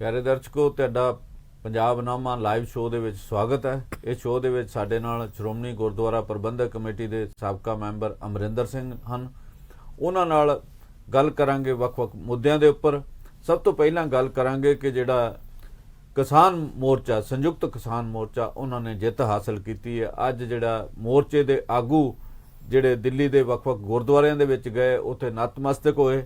प्यारे दर्शकों, तुहाडा पंजाब नामा लाइव शो दे विच स्वागत है। इस शो दे विच साडे नाल श्रोमणी गुरुद्वारा प्रबंधक कमेटी के साबका मैंबर अमरिंदर सिंह हैं। उन्हां नाल गल करांगे वख-वख मुद्दों के उपर। सब तो पहलां गल करांगे कि जिहड़ा किसान मोर्चा, संयुक्त किसान मोर्चा, उन्होंने जित हासिल की है। अज जिहड़ा मोर्चे के आगू जिहड़े दिल्ली के वख-वख गुरुद्वारियां दे विच गए, उत्थे नतमस्तक होए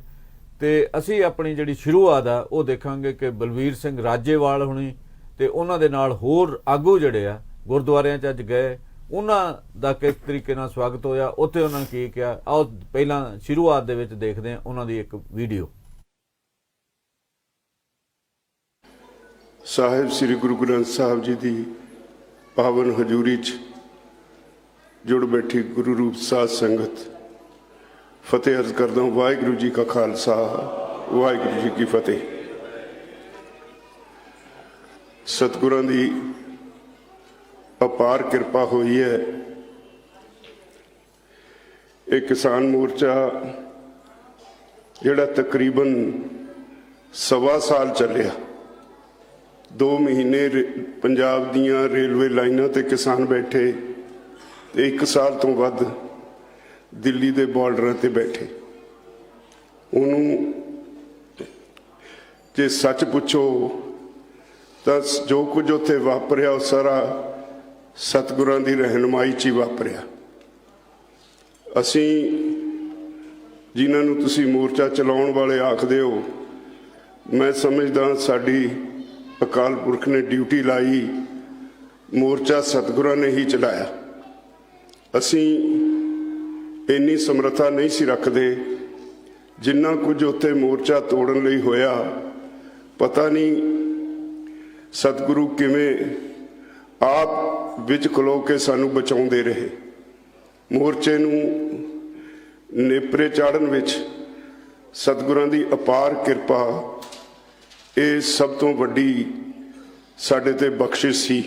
ते असी अपनी जिहड़ी शुरुआत आ वो देखांगे कि बलवीर सिंह राजेवाल हुणी ते उन्हां दे नाल होर आगू जिहड़े आ गुरुद्वारियां च अज गए, उन्हां दा किस तरीके नाल स्वागत होया, उत्थे उन्हां की कहा। आओ पहलां शुरुआत दे विच देखदे हां उन्हां दी एक वीडियो। साहिब श्री गुरु ग्रंथ साहब जी की पावन हजूरी च जुड़ बैठी गुरु रूप साध संगत फतेह अर्ज करदा हूं। वाहिगुरू जी का खालसा, वाहिगुरू जी की फतेह। सतगुरां दी अपार कृपा हुई है। एक किसान मोर्चा जिहड़ा तकरीबन 1.25 साल चलिया, 2 महीने पंजाब दियां रेलवे लाइनां ते किसान बैठे ते 1 साल तो वध दिल्ली के बॉर्डर ते बैठे। उन्होंने जे सच पुछो तो जो कुछ उत्थे वापरिया वो सारा सतगुरां दी रहनुमाई च ही वापरिया। असी जिन्हां नूं तुसीं मोर्चा चलाउण वाले आखदे हो, मैं समझदा साडी अकाल पुरख ने ड्यूटी लाई, मोर्चा सतगुरां ने ही चलाया। असी इन्नी समर्था नहीं सी रखते जिन्ना कुछ उत्थे मोर्चा तोड़न लई होया। पता नहीं सतगुरु किवें आप विच खलो के सानू बचाउंदे रहे। मोर्चे नूं नेपरे चाढ़न विच सतगुरां दी अपार कृपा, ये सब तो वड्डी साडे ते बख्शिश सी।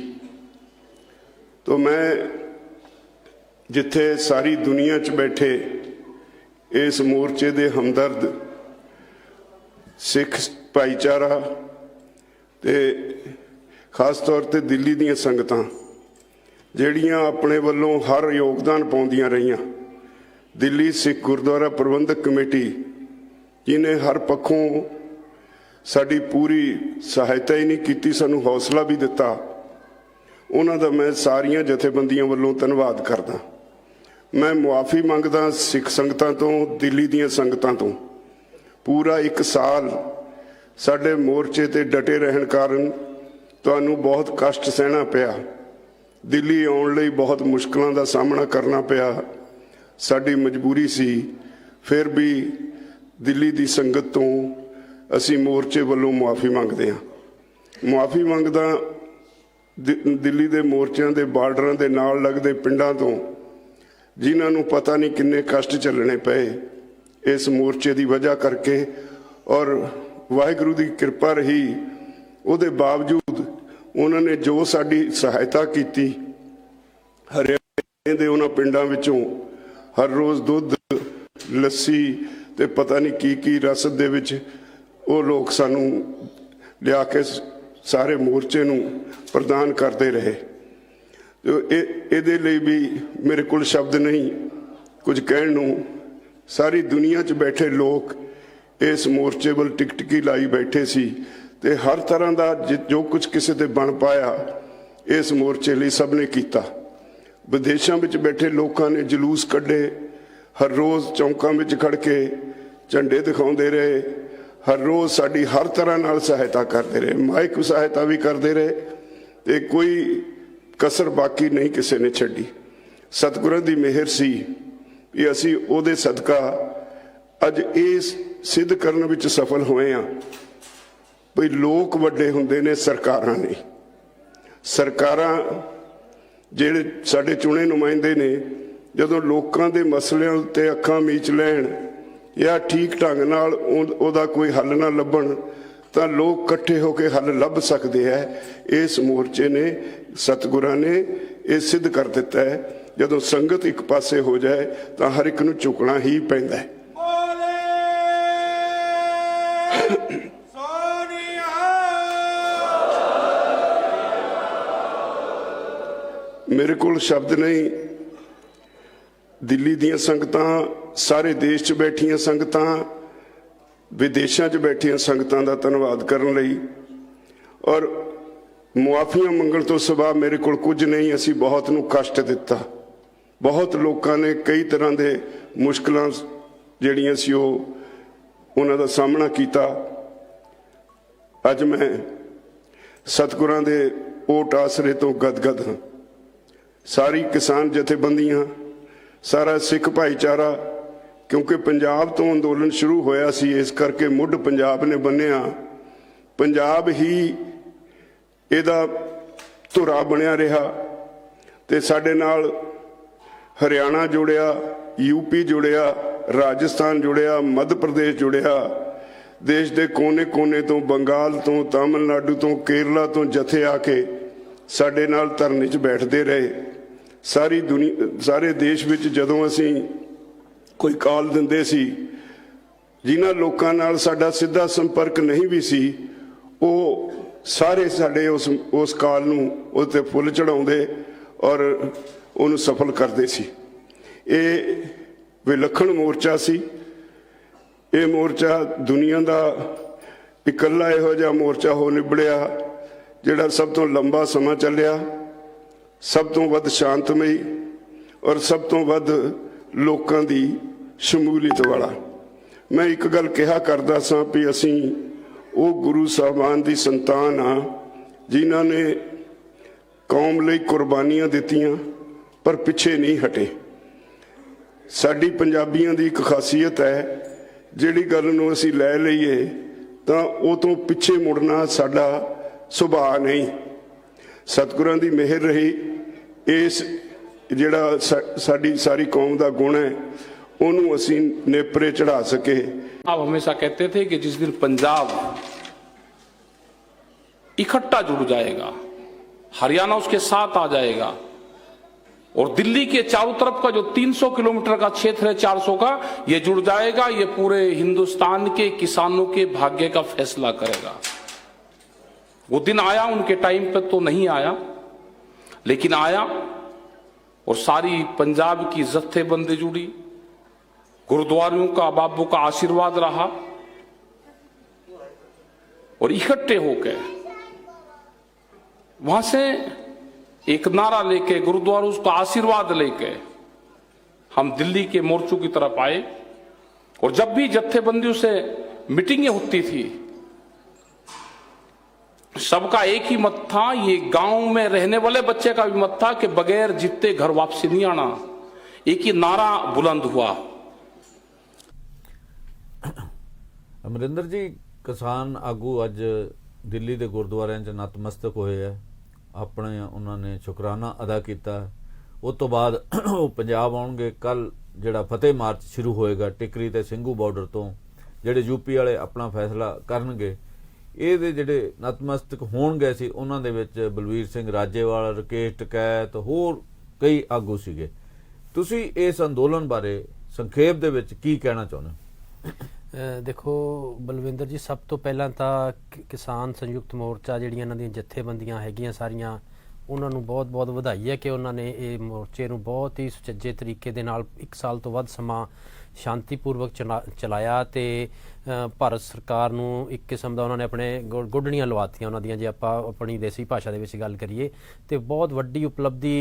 तो मैं जिथे सारी दुनिया च बैठे इस मोर्चे दे हमदर्द सिख भाईचारा ते खास तौर ते दिल्ली दीयां संगतां जिहड़ियां अपने वल्लों हर योगदान पाउंदियां रहियां, दिल्ली सिख गुरुद्वारा प्रबंधक कमेटी जिन्हें हर पक्षों साडी पूरी सहायता ही नहीं की, सानू हौसला भी दिता, उन्हां दा मैं सारियां जथेबंदियां वल्लों धन्नवाद करदा। मैं मुआफ़ी मंगदा सिख संगतां तो, दिल्ली दीयां संगतां तो। पूरा 1 साल साडे मोर्चे ते डटे रहन कारण तुहानू बहुत कष्ट सहना पिया, दिल्ली आउण लई बहुत मुश्किलों का सामना करना पिया, साडी मजबूरी सी। फिर भी दिल्ली दी संगत तो असी मोर्चे वल्लों मुआफ़ी मंगदे हां। मुआफ़ी मंगदा दिल्ली दे मोर्चों के बार्डरां दे नाल लगदे पिंडां तो जिन्होंने पता नहीं किन्ने कष्ट झलने पे इस मोर्चे की वजह करके, और वाहिगुरू की कृपा रही उहदे बावजूद उन्होंने जो साडी सहायता की। हरियाणे दे उन्हां पिंडां विचों हर रोज़ दुध, लस्सी ते पता नहीं की रसद दे विच वो लोग सानू लिया के सारे मोर्चे नूं प्रदान करते रहे। तो ये लिए भी मेरे को शब्द नहीं कुछ कहण नूं। सारी दुनिया च बैठे लोग इस मोर्चे वल टिकटकी लाई बैठे सी ते हर तरह का जो कुछ किसी ते बन पाया इस मोर्चे लिए सब ने किया। विदेशों में बैठे लोगों ने जलूस कढ़े, हर रोज़ चौंकों में खड़ के झंडे दिखाते रहे, हर रोज़ साड़ी हर तरह नाल सहायता करते रहे, माइक सहायता भी करते रहे ते कोई कसर बाकी नहीं किसी ने छड्डी। सतगुरां दी मेहर सी कि असी उहदे सदका अज इस सिद्ध करन विच सफल होए हां भई लोक वड्डे हुंदे ने, सरकारां नहीं। सरकारां जिहड़े साडे चुणे नुमाइंदे ने जदों लोकां दे मसलिਆਂ उत्ते अखां मीच लैण या ठीक ढंग नाल उहदा कोई हल ना लभण तो लोग कट्ठे होकर हल लभ सकते हैं। इस मोर्चे ने सतगुरां ने यह सिद्ध कर दिता है, जदों संगत एक पासे हो जाए तो हर एक नूं झुकना ही पैंदा है। ਮੇਰੇ ਕੋਲ ਸ਼ਬਦ ਨਹੀਂ। ਦਿੱਲੀ ਦੀਆਂ ਸੰਗਤਾਂ, ਸਾਰੇ ਦੇਸ਼ 'ਚ ਬੈਠੀਆਂ ਸੰਗਤਾਂ, ਵਿਦੇਸ਼ਾਂ 'ਚ ਬੈਠੀਆਂ ਸੰਗਤਾਂ ਦਾ ਧੰਨਵਾਦ ਕਰਨ ਲਈ। ਔਰ ਮੁਆਫੀਆਂ ਮੰਗਣ ਤੋਂ ਸਿਵਾ ਮੇਰੇ ਕੋਲ ਕੁਝ ਨਹੀਂ। ਅਸੀਂ ਬਹੁਤ ਨੂੰ ਕਸ਼ਟ ਦਿੱਤਾ, ਬਹੁਤ ਲੋਕਾਂ ਨੇ ਕਈ ਤਰ੍ਹਾਂ ਦੇ ਮੁਸ਼ਕਲਾਂ ਜਿਹੜੀਆਂ ਸੀ ਉਹਨਾਂ ਦਾ ਸਾਹਮਣਾ ਕੀਤਾ। ਅੱਜ ਮੈਂ ਸਤਿਗੁਰਾਂ ਦੇ ਓਟ ਆਸਰੇ ਤੋਂ ਗਦਗਦ ਹਾਂ। ਸਾਰੀ ਕਿਸਾਨ ਜਥੇਬੰਦੀਆਂ, ਸਾਰਾ ਸਿੱਖ ਭਾਈਚਾਰਾ, ਕਿਉਂਕਿ ਪੰਜਾਬ ਤੋਂ ਅੰਦੋਲਨ ਸ਼ੁਰੂ ਹੋਇਆ ਸੀ, ਇਸ ਕਰਕੇ ਮੁੱਢ ਪੰਜਾਬ ਨੇ ਬੰਨਿਆ। ਪੰਜਾਬ ਹੀ ਇਹਦਾ ਧੁਰਾ ਬਣਿਆ ਰਿਹਾ ਤੇ ਸਾਡੇ ਨਾਲ ਹਰਿਆਣਾ ਜੁੜਿਆ, ਯੂਪੀ ਜੁੜਿਆ, ਰਾਜਸਥਾਨ ਜੁੜਿਆ, ਮੱਧ ਪ੍ਰਦੇਸ਼ ਜੁੜਿਆ। ਦੇਸ਼ ਦੇ ਕੋਨੇ-ਕੋਨੇ ਤੋਂ, ਬੰਗਾਲ ਤੋਂ, ਤਾਮਿਲਨਾਡੂ ਤੋਂ, ਕੇਰਲਾ ਤੋਂ ਜਥੇ ਆ ਕੇ ਸਾਡੇ ਨਾਲ ਧਰਨੇ 'ਚ ਬੈਠਦੇ ਰਹੇ। ਸਾਰੀ ਦੁਨੀਆ, ਸਾਰੇ ਦੇਸ਼ ਵਿੱਚ ਜਦੋਂ ਅਸੀਂ ਕੋਈ ਕਾਲ ਦਿੰਦੇ ਸੀ, ਜਿਨ੍ਹਾਂ ਲੋਕਾਂ ਨਾਲ ਸਾਡਾ ਸਿੱਧਾ ਸੰਪਰਕ ਨਹੀਂ ਵੀ ਸੀ, ਉਹ ਸਾਰੇ ਸਾਡੇ ਉਸ ਕਾਲ ਨੂੰ ਉੱਤੇ ਫੁੱਲ ਚੜਾਉਂਦੇ ਔਰ ਉਹਨੂੰ ਸਫਲ ਕਰਦੇ ਸੀ। ਇਹ ਵਿਲੱਖਣ ਮੋਰਚਾ ਸੀ। ਇਹ ਮੋਰਚਾ ਦੁਨੀਆ ਦਾ ਇਕੱਲਾ ਇਹੋ ਜਿਹਾ ਮੋਰਚਾ ਹੋ ਨਿਬੜਿਆ ਜਿਹੜਾ ਸਭ ਤੋਂ ਲੰਬਾ ਸਮਾਂ ਚੱਲਿਆ, ਸਭ ਤੋਂ ਵੱਧ ਸ਼ਾਂਤਮਈ ਔਰ ਸਭ ਤੋਂ ਵੱਧ ਲੋਕਾਂ ਦੀ ਸ਼ਮੂਲੀਅਤ ਵਾਲਾ। ਮੈਂ ਇੱਕ ਗੱਲ ਕਿਹਾ ਕਰਦਾ ਸਾਂ ਵੀ ਅਸੀਂ ਉਹ ਗੁਰੂ ਸਾਹਿਬਾਨ ਦੀ ਸੰਤਾਨ ਆ ਜਿਨ੍ਹਾਂ ਨੇ ਕੌਮ ਲਈ ਕੁਰਬਾਨੀਆਂ ਦਿੱਤੀਆਂ ਪਰ ਪਿੱਛੇ ਨਹੀਂ ਹਟੇ। ਸਾਡੀ ਪੰਜਾਬੀਆਂ ਦੀ ਇੱਕ ਖਾਸੀਅਤ ਹੈ, ਜਿਹੜੀ ਗੱਲ ਨੂੰ ਅਸੀਂ ਲੈ ਲਈਏ ਤਾਂ ਉਹ ਤੋਂ ਪਿੱਛੇ ਮੁੜਨਾ ਸਾਡਾ ਸੁਭਾਅ ਨਹੀਂ। ਸਤਿਗੁਰਾਂ ਦੀ ਮਿਹਰ ਰਹੀ। ਇਸ ਜਿਹੜਾ ਸਾਡੀ ਸਾਰੀ ਕੌਮ ਦਾ ਗੁਣ ਹੈ ਉਹਨੂੰ ਅਸੀਂ ਨੇਪਰੇ ਚੜਾ ਸਕੇ। आप हमेशा कहते थे कि जिस दिन पंजाब इकट्ठा जुड़ जाएगा, हरियाणा उसके साथ आ जाएगा और दिल्ली के चारों तरफ का जो 300 किलोमीटर का क्षेत्र है, 400 का, ये जुड़ जाएगा, ये पूरे हिंदुस्तान के किसानों के भाग्य का फैसला करेगा। वो दिन आया, उनके टाइम पे तो नहीं आया, लेकिन आया और सारी पंजाब की जत्थेबंदी जुड़ी, गुरुद्वारों का बाबू का आशीर्वाद रहा और इकट्ठे होकर वहां से एक नारा लेके, गुरुद्वारों का आशीर्वाद लेके हम दिल्ली के मोर्चों की तरफ आए। और जब भी जत्थेबंदियों से मीटिंगें होती थी, सबका एक ही मत था, ये गांव में रहने वाले बच्चे का भी मत था कि बगैर जीते घर वापसी नहीं आना। एक ही नारा बुलंद हुआ। ਅਮਰਿੰਦਰ ਜੀ, ਕਿਸਾਨ ਆਗੂ ਅੱਜ ਦਿੱਲੀ ਦੇ ਗੁਰਦੁਆਰਿਆਂ 'ਚ ਨਤਮਸਤਕ ਹੋਏ ਆ, ਆਪਣੇ ਉਹਨਾਂ ਨੇ ਸ਼ੁਕਰਾਨਾ ਅਦਾ ਕੀਤਾ। ਉਸ ਤੋਂ ਬਾਅਦ ਉਹ ਪੰਜਾਬ ਆਉਣਗੇ। ਕੱਲ ਜਿਹੜਾ ਫਤਿਹ ਮਾਰਚ ਸ਼ੁਰੂ ਹੋਏਗਾ ਟਿਕਰੀ ਤੇ ਸਿੰਘੂ ਬਾਰਡਰ ਤੋਂ, ਜਿਹੜੇ ਯੂਪੀ ਵਾਲੇ ਆਪਣਾ ਫੈਸਲਾ ਕਰਨਗੇ। ਇਹਦੇ ਜਿਹੜੇ ਨਤਮਸਤਕ ਹੋਣ ਗਏ ਸੀ ਉਹਨਾਂ ਦੇ ਵਿੱਚ ਬਲਵੀਰ ਸਿੰਘ ਰਾਜੇਵਾਲ, ਰਕੇਸ਼ ਟਕੈਤ, ਹੋਰ ਕਈ ਆਗੂ ਸੀਗੇ। ਤੁਸੀਂ ਇਸ ਅੰਦੋਲਨ ਬਾਰੇ ਸੰਖੇਪ ਦੇ ਵਿੱਚ ਕੀ ਕਹਿਣਾ ਚਾਹੁੰਦੇ ਹੋ? ਦੇਖੋ ਬਲਵਿੰਦਰ ਜੀ, ਸਭ ਤੋਂ ਪਹਿਲਾਂ ਤਾਂ ਕਿਸਾਨ ਸੰਯੁਕਤ ਮੋਰਚਾ ਜਿਹੜੀਆਂ ਇਹਨਾਂ ਦੀਆਂ ਜਥੇਬੰਦੀਆਂ ਹੈਗੀਆਂ ਸਾਰੀਆਂ, ਉਹਨਾਂ ਨੂੰ ਬਹੁਤ-ਬਹੁਤ ਵਧਾਈ ਹੈ ਕਿ ਉਹਨਾਂ ਨੇ ਇਹ ਮੋਰਚੇ ਨੂੰ ਬਹੁਤ ਹੀ ਸੁਚੱਜੇ ਤਰੀਕੇ ਦੇ ਨਾਲ 1 ਸਾਲ ਤੋਂ ਵੱਧ ਸਮਾਂ ਸ਼ਾਂਤੀਪੂਰਵਕ ਚਲਾਇਆ ਤੇ ਭਾਰਤ ਸਰਕਾਰ ਨੂੰ ਇੱਕ ਕਿਸਮ ਦਾ ਉਹਨਾਂ ਨੇ ਆਪਣੇ ਗੁੱਡਣੀਆਂ ਲਵਾਤੀਆਂ ਉਹਨਾਂ ਦੀਆਂ, ਜੇ ਆਪਾਂ ਆਪਣੀ ਦੇਸੀ ਭਾਸ਼ਾ ਦੇ ਵਿੱਚ ਗੱਲ ਕਰੀਏ, ਤੇ ਬਹੁਤ ਵੱਡੀ ਉਪਲਬਧੀ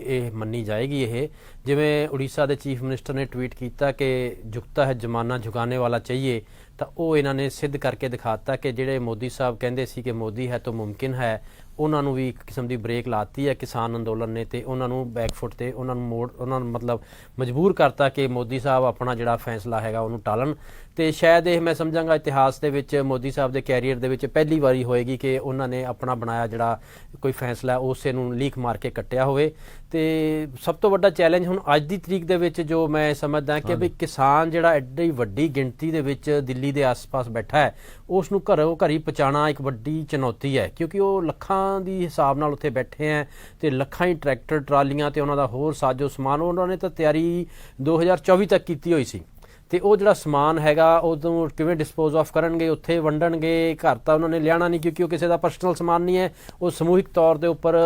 ਇਹ ਮੰਨੀ ਜਾਏਗੀ। ਇਹ ਜਿਵੇਂ ਉੜੀਸਾ ਦੇ ਚੀਫ ਮਿਨਿਸਟਰ ਨੇ ਟਵੀਟ ਕੀਤਾ ਕਿ ਝੁਕਤਾ ਹੈ ਜ਼ਮਾਨਾ ਝੁਕਾਨੇ ਵਾਲਾ ਚਾਹੀਏ, ਤਾਂ ਉਹ ਇਹਨਾਂ ਨੇ ਸਿੱਧ ਕਰਕੇ ਦਿਖਾਤਾ ਕਿ ਜਿਹੜੇ ਮੋਦੀ ਸਾਹਿਬ ਕਹਿੰਦੇ ਸੀ ਕਿ ਮੋਦੀ ਹੈ ਤਾਂ ਮੁਮਕਿਨ ਹੈ, ਉਹਨਾਂ ਨੂੰ ਵੀ ਇੱਕ ਕਿਸਮ ਦੀ ਬ੍ਰੇਕ ਲਾਤੀ ਹੈ ਕਿਸਾਨ ਅੰਦੋਲਨ ਨੇ, ਤੇ ਉਹਨਾਂ ਨੂੰ ਬੈਕਫੁੱਟ ਤੇ ਉਹਨਾਂ ਨੂੰ ਮਤਲਬ ਮਜਬੂਰ ਕਰਤਾ ਕਿ ਮੋਦੀ ਸਾਹਿਬ ਆਪਣਾ ਜਿਹੜਾ ਫੈਸਲਾ ਹੈਗਾ ਉਹਨੂੰ ਟਾਲਣ। ਤੇ ਸ਼ਾਇਦ ਇਹ ਮੈਂ ਸਮਝਾਂਗਾ ਇਤਿਹਾਸ ਦੇ ਵਿੱਚ ਮੋਦੀ ਸਾਹਿਬ ਦੇ ਕੈਰੀਅਰ ਦੇ ਵਿੱਚ ਪਹਿਲੀ ਵਾਰੀ ਹੋਏਗੀ ਕਿ ਉਹਨਾਂ ਨੇ ਆਪਣਾ ਬਣਾਇਆ ਜਿਹੜਾ ਕੋਈ ਫੈਸਲਾ ਉਸੇ ਨੂੰ ਲੀਕ ਮਾਰ ਕੇ ਕੱਟਿਆ ਹੋਵੇ। ਤੇ ਸਭ ਤੋਂ ਵੱਡਾ ਚੈਲੰਜ ਹੁਣ ਅੱਜ ਦੀ ਤਰੀਕ ਦੇ ਵਿੱਚ ਜੋ ਮੈਂ ਸਮਝਦਾ ਕਿ ਵੀ ਕਿਸਾਨ ਜਿਹੜਾ ਐਡੀ ਵੱਡੀ ਗਿਣਤੀ ਦੇ ਵਿੱਚ ਦਿੱਲੀ ਦੇ ਆਸ-ਪਾਸ ਬੈਠਾ ਹੈ, ਉਸ ਨੂੰ ਘਰੋਂ ਘਰੀ ਪਹੁੰਚਾਉਣਾ ਇੱਕ ਵੱਡੀ ਚੁਣੌਤੀ ਹੈ, ਕਿਉਂਕਿ ਉਹ ਲੱਖਾਂ ਦੀ ਹਿਸਾਬ ਨਾਲ ਉੱਥੇ ਬੈਠੇ ਹੈ ਤੇ ਲੱਖਾਂ ਹੀ ਟਰੈਕਟਰ ਟਰਾਲੀਆਂ ਤੇ ਉਹਨਾਂ ਦਾ ਹੋਰ ਸਾਜੋ ਸਮਾਨ ਉਹਨਾਂ ਨੇ ਤਾਂ ਤਿਆਰੀ 2024 ਤੱਕ ਕੀਤੀ ਹੋਈ ਸੀ। ਤੇ ਉਹ ਜਿਹੜਾ ਸਮਾਨ ਹੈਗਾ ਉਹਨੂੰ ਕਿਵੇਂ ਡਿਸਪੋਜ਼ ਆਫ ਕਰਨਗੇ, ਉੱਥੇ ਵੰਡਣਗੇ। ਘਰ ਤਾਂ ਉਹਨਾਂ ਨੇ ਲਿਆਣਾ ਨਹੀਂ ਕਿਉਂਕਿ ਉਹ ਕਿਸੇ ਦਾ ਪਰਸਨਲ ਸਮਾਨ ਨਹੀਂ ਹੈ, ਉਹ ਸਮੂਹਿਕ ਤੌਰ ਦੇ ਉੱਪਰ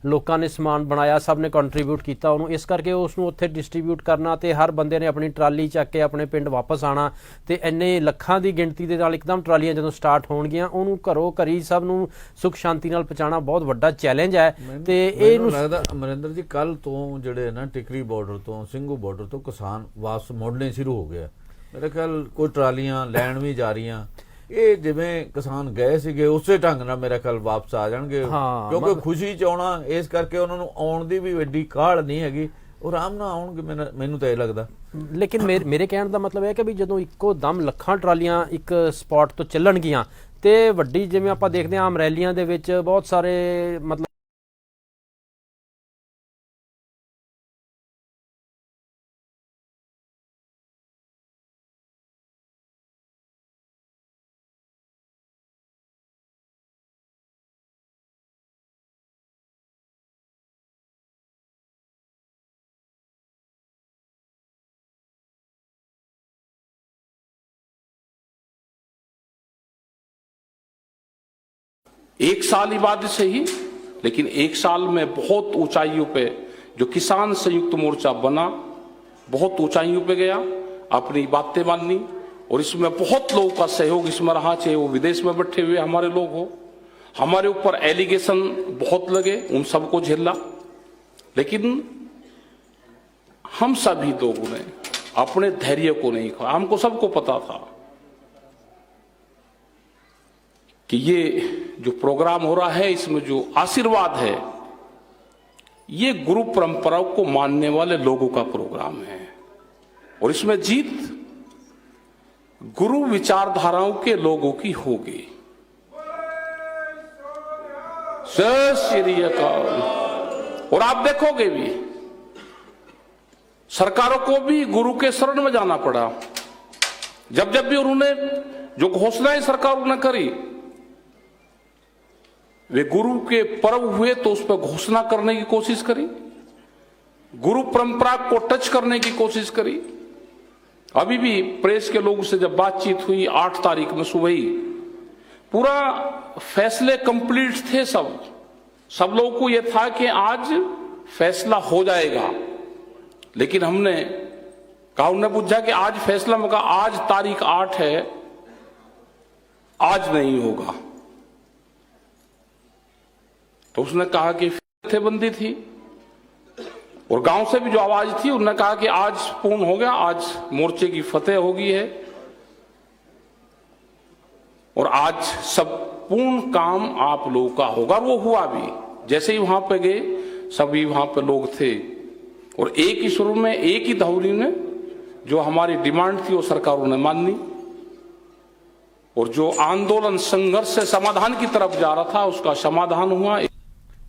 ਲੋਕਾਂ ਨੇ ਸਮਾਨ ਬਣਾਇਆ, ਸਭ ਨੇ ਕੰਟਰੀਬਿਊਟ ਕੀਤਾ ਉਹਨੂੰ, ਇਸ ਕਰਕੇ ਉਸ ਨੂੰ ਉੱਥੇ ਡਿਸਟਰੀਬਿਊਟ ਕਰਨਾ ਤੇ ਹਰ ਬੰਦੇ ਨੇ ਆਪਣੀ ਟਰਾਲੀ ਚੱਕ ਕੇ ਆਪਣੇ ਪਿੰਡ ਵਾਪਸ ਆਉਣਾ। ਤੇ ਇੰਨੇ ਲੱਖਾਂ ਦੀ ਗਿਣਤੀ ਦੇ ਨਾਲ ਇੱਕਦਮ ਟਰਾਲੀਆਂ ਜਦੋਂ ਸਟਾਰਟ ਹੋਣਗੀਆਂ, ਉਹਨੂੰ ਘਰੋਂ ਘਰੀ ਸਭ ਨੂੰ ਸੁੱਖ ਸ਼ਾਂਤੀ ਨਾਲ ਪਹੁੰਚਾਉਣਾ ਬਹੁਤ ਵੱਡਾ ਚੈਲੰਜ ਹੈ। ਤੇ ਮੈਨੂੰ ਲੱਗਦਾ ਅਮਰਿੰਦਰ ਜੀ ਕੱਲ ਤੋਂ ਜਿਹੜੇ ਨਾ ਟਿਕਰੀ ਬਾਰਡਰ ਤੋਂ ਸਿੰਘੂ ਬਾਰਡਰ ਤੋਂ ਕਿਸਾਨ ਵਾਪਸ ਮੁੜਨੇ ਸ਼ੁਰੂ ਹੋ ਗਏ। ਮੇਰੇ ਖਿਆਲ ਕੋਈ ਟਰਾਲੀਆਂ ਲੈਣ ਵੀ ਜਾ ਰਹੀਆਂ। ਇਹ ਜਿਵੇਂ ਕਿਸਾਨ ਗਏ ਸੀਗੇ ਉਸੇ ਢੰਗ ਨਾਲ ਮੇਰੇ ਖਿਆਲ ਵਾਪਸ ਆ ਜਾਣਗੇ, ਕਿਉਂਕਿ ਖੁਸ਼ੀ ਚ ਆਉਣਾ, ਇਸ ਕਰਕੇ ਉਹਨਾਂ ਨੂੰ ਆਉਣ ਦੀ ਵੀ ਵੱਡੀ ਕਾਹਲ ਨਹੀਂ ਹੈਗੀ, ਉਹ ਆਰਾਮ ਨਾਲ ਆਉਣਗੇ ਮੈਨੂੰ ਤਾਂ ਇਹ ਲੱਗਦਾ। ਲੇਕਿਨ ਮੇਰੇ ਕਹਿਣ ਦਾ ਮਤਲਬ ਹੈ ਕਿ ਵੀ ਜਦੋਂ ਇੱਕੋ ਦਮ ਲੱਖਾਂ ਟਰਾਲੀਆਂ ਇੱਕ ਸਪੌਟ ਤੋਂ ਚੱਲਣਗੀਆਂ ਤੇ ਵੱਡੀ, ਜਿਵੇਂ ਆਪਾਂ ਦੇਖਦੇ ਹਾਂ ਆਮ ਰੈਲੀਆਂ ਦੇ ਵਿੱਚ ਬਹੁਤ ਸਾਰੇ ਮਤਲਬ एक साल इबादत से ही, लेकिन एक साल में बहुत ऊंचाइयों पे जो किसान संयुक्त मोर्चा बना, बहुत ऊंचाइयों पे गया, अपनी बातें माननी, और इसमें बहुत लोगों का सहयोग इसमें रहा, चाहे वो विदेश में बैठे हुए हमारे लोग हो। हमारे ऊपर एलिगेशन बहुत लगे, उन सबको झेला, लेकिन हम सभी लोगों ने अपने धैर्य को नहीं खोया। हमको सबको पता था कि ये जो प्रोग्राम हो रहा है, इसमें जो आशीर्वाद है, ये गुरु परंपराओं को मानने वाले लोगों का प्रोग्राम है, और इसमें जीत गुरु विचारधाराओं के लोगों की होगी। जय श्री अकाल। और आप देखोगे भी सरकारों को भी गुरु के शरण में जाना पड़ा। जब जब भी उन्होंने जो घोषणाएं सरकारों ने करी, वे गुरु के पर्व हुए तो उस पर घोषणा करने की कोशिश करी, गुरु परंपरा को टच करने की कोशिश करी। अभी भी प्रेस के लोगों से जब बातचीत हुई 8 तारीख में सुबह ही, पूरा फैसले कंप्लीट थे, सब लोगों को यह था कि आज फैसला हो जाएगा, लेकिन हमने कहा, उन्होंने पूछा कि आज फैसला, मैं कहा आज तारीख 8 है, आज नहीं होगा। तो उसने कहा कि जत्थेबंदी थी और गांव से भी जो आवाज थी, उन्होंने कहा कि आज पूर्ण हो गया, आज मोर्चे की फतेह होगी है, और आज सब पूर्ण काम आप लोगों का होगा। वो हुआ भी। जैसे ही वहां पे गए, सभी वहां पे लोग थे, और एक ही सुर में, एक ही धौरी में जो हमारी डिमांड थी वो सरकारों ने मानी, और जो आंदोलन संघर्ष से समाधान की तरफ जा रहा था उसका समाधान हुआ।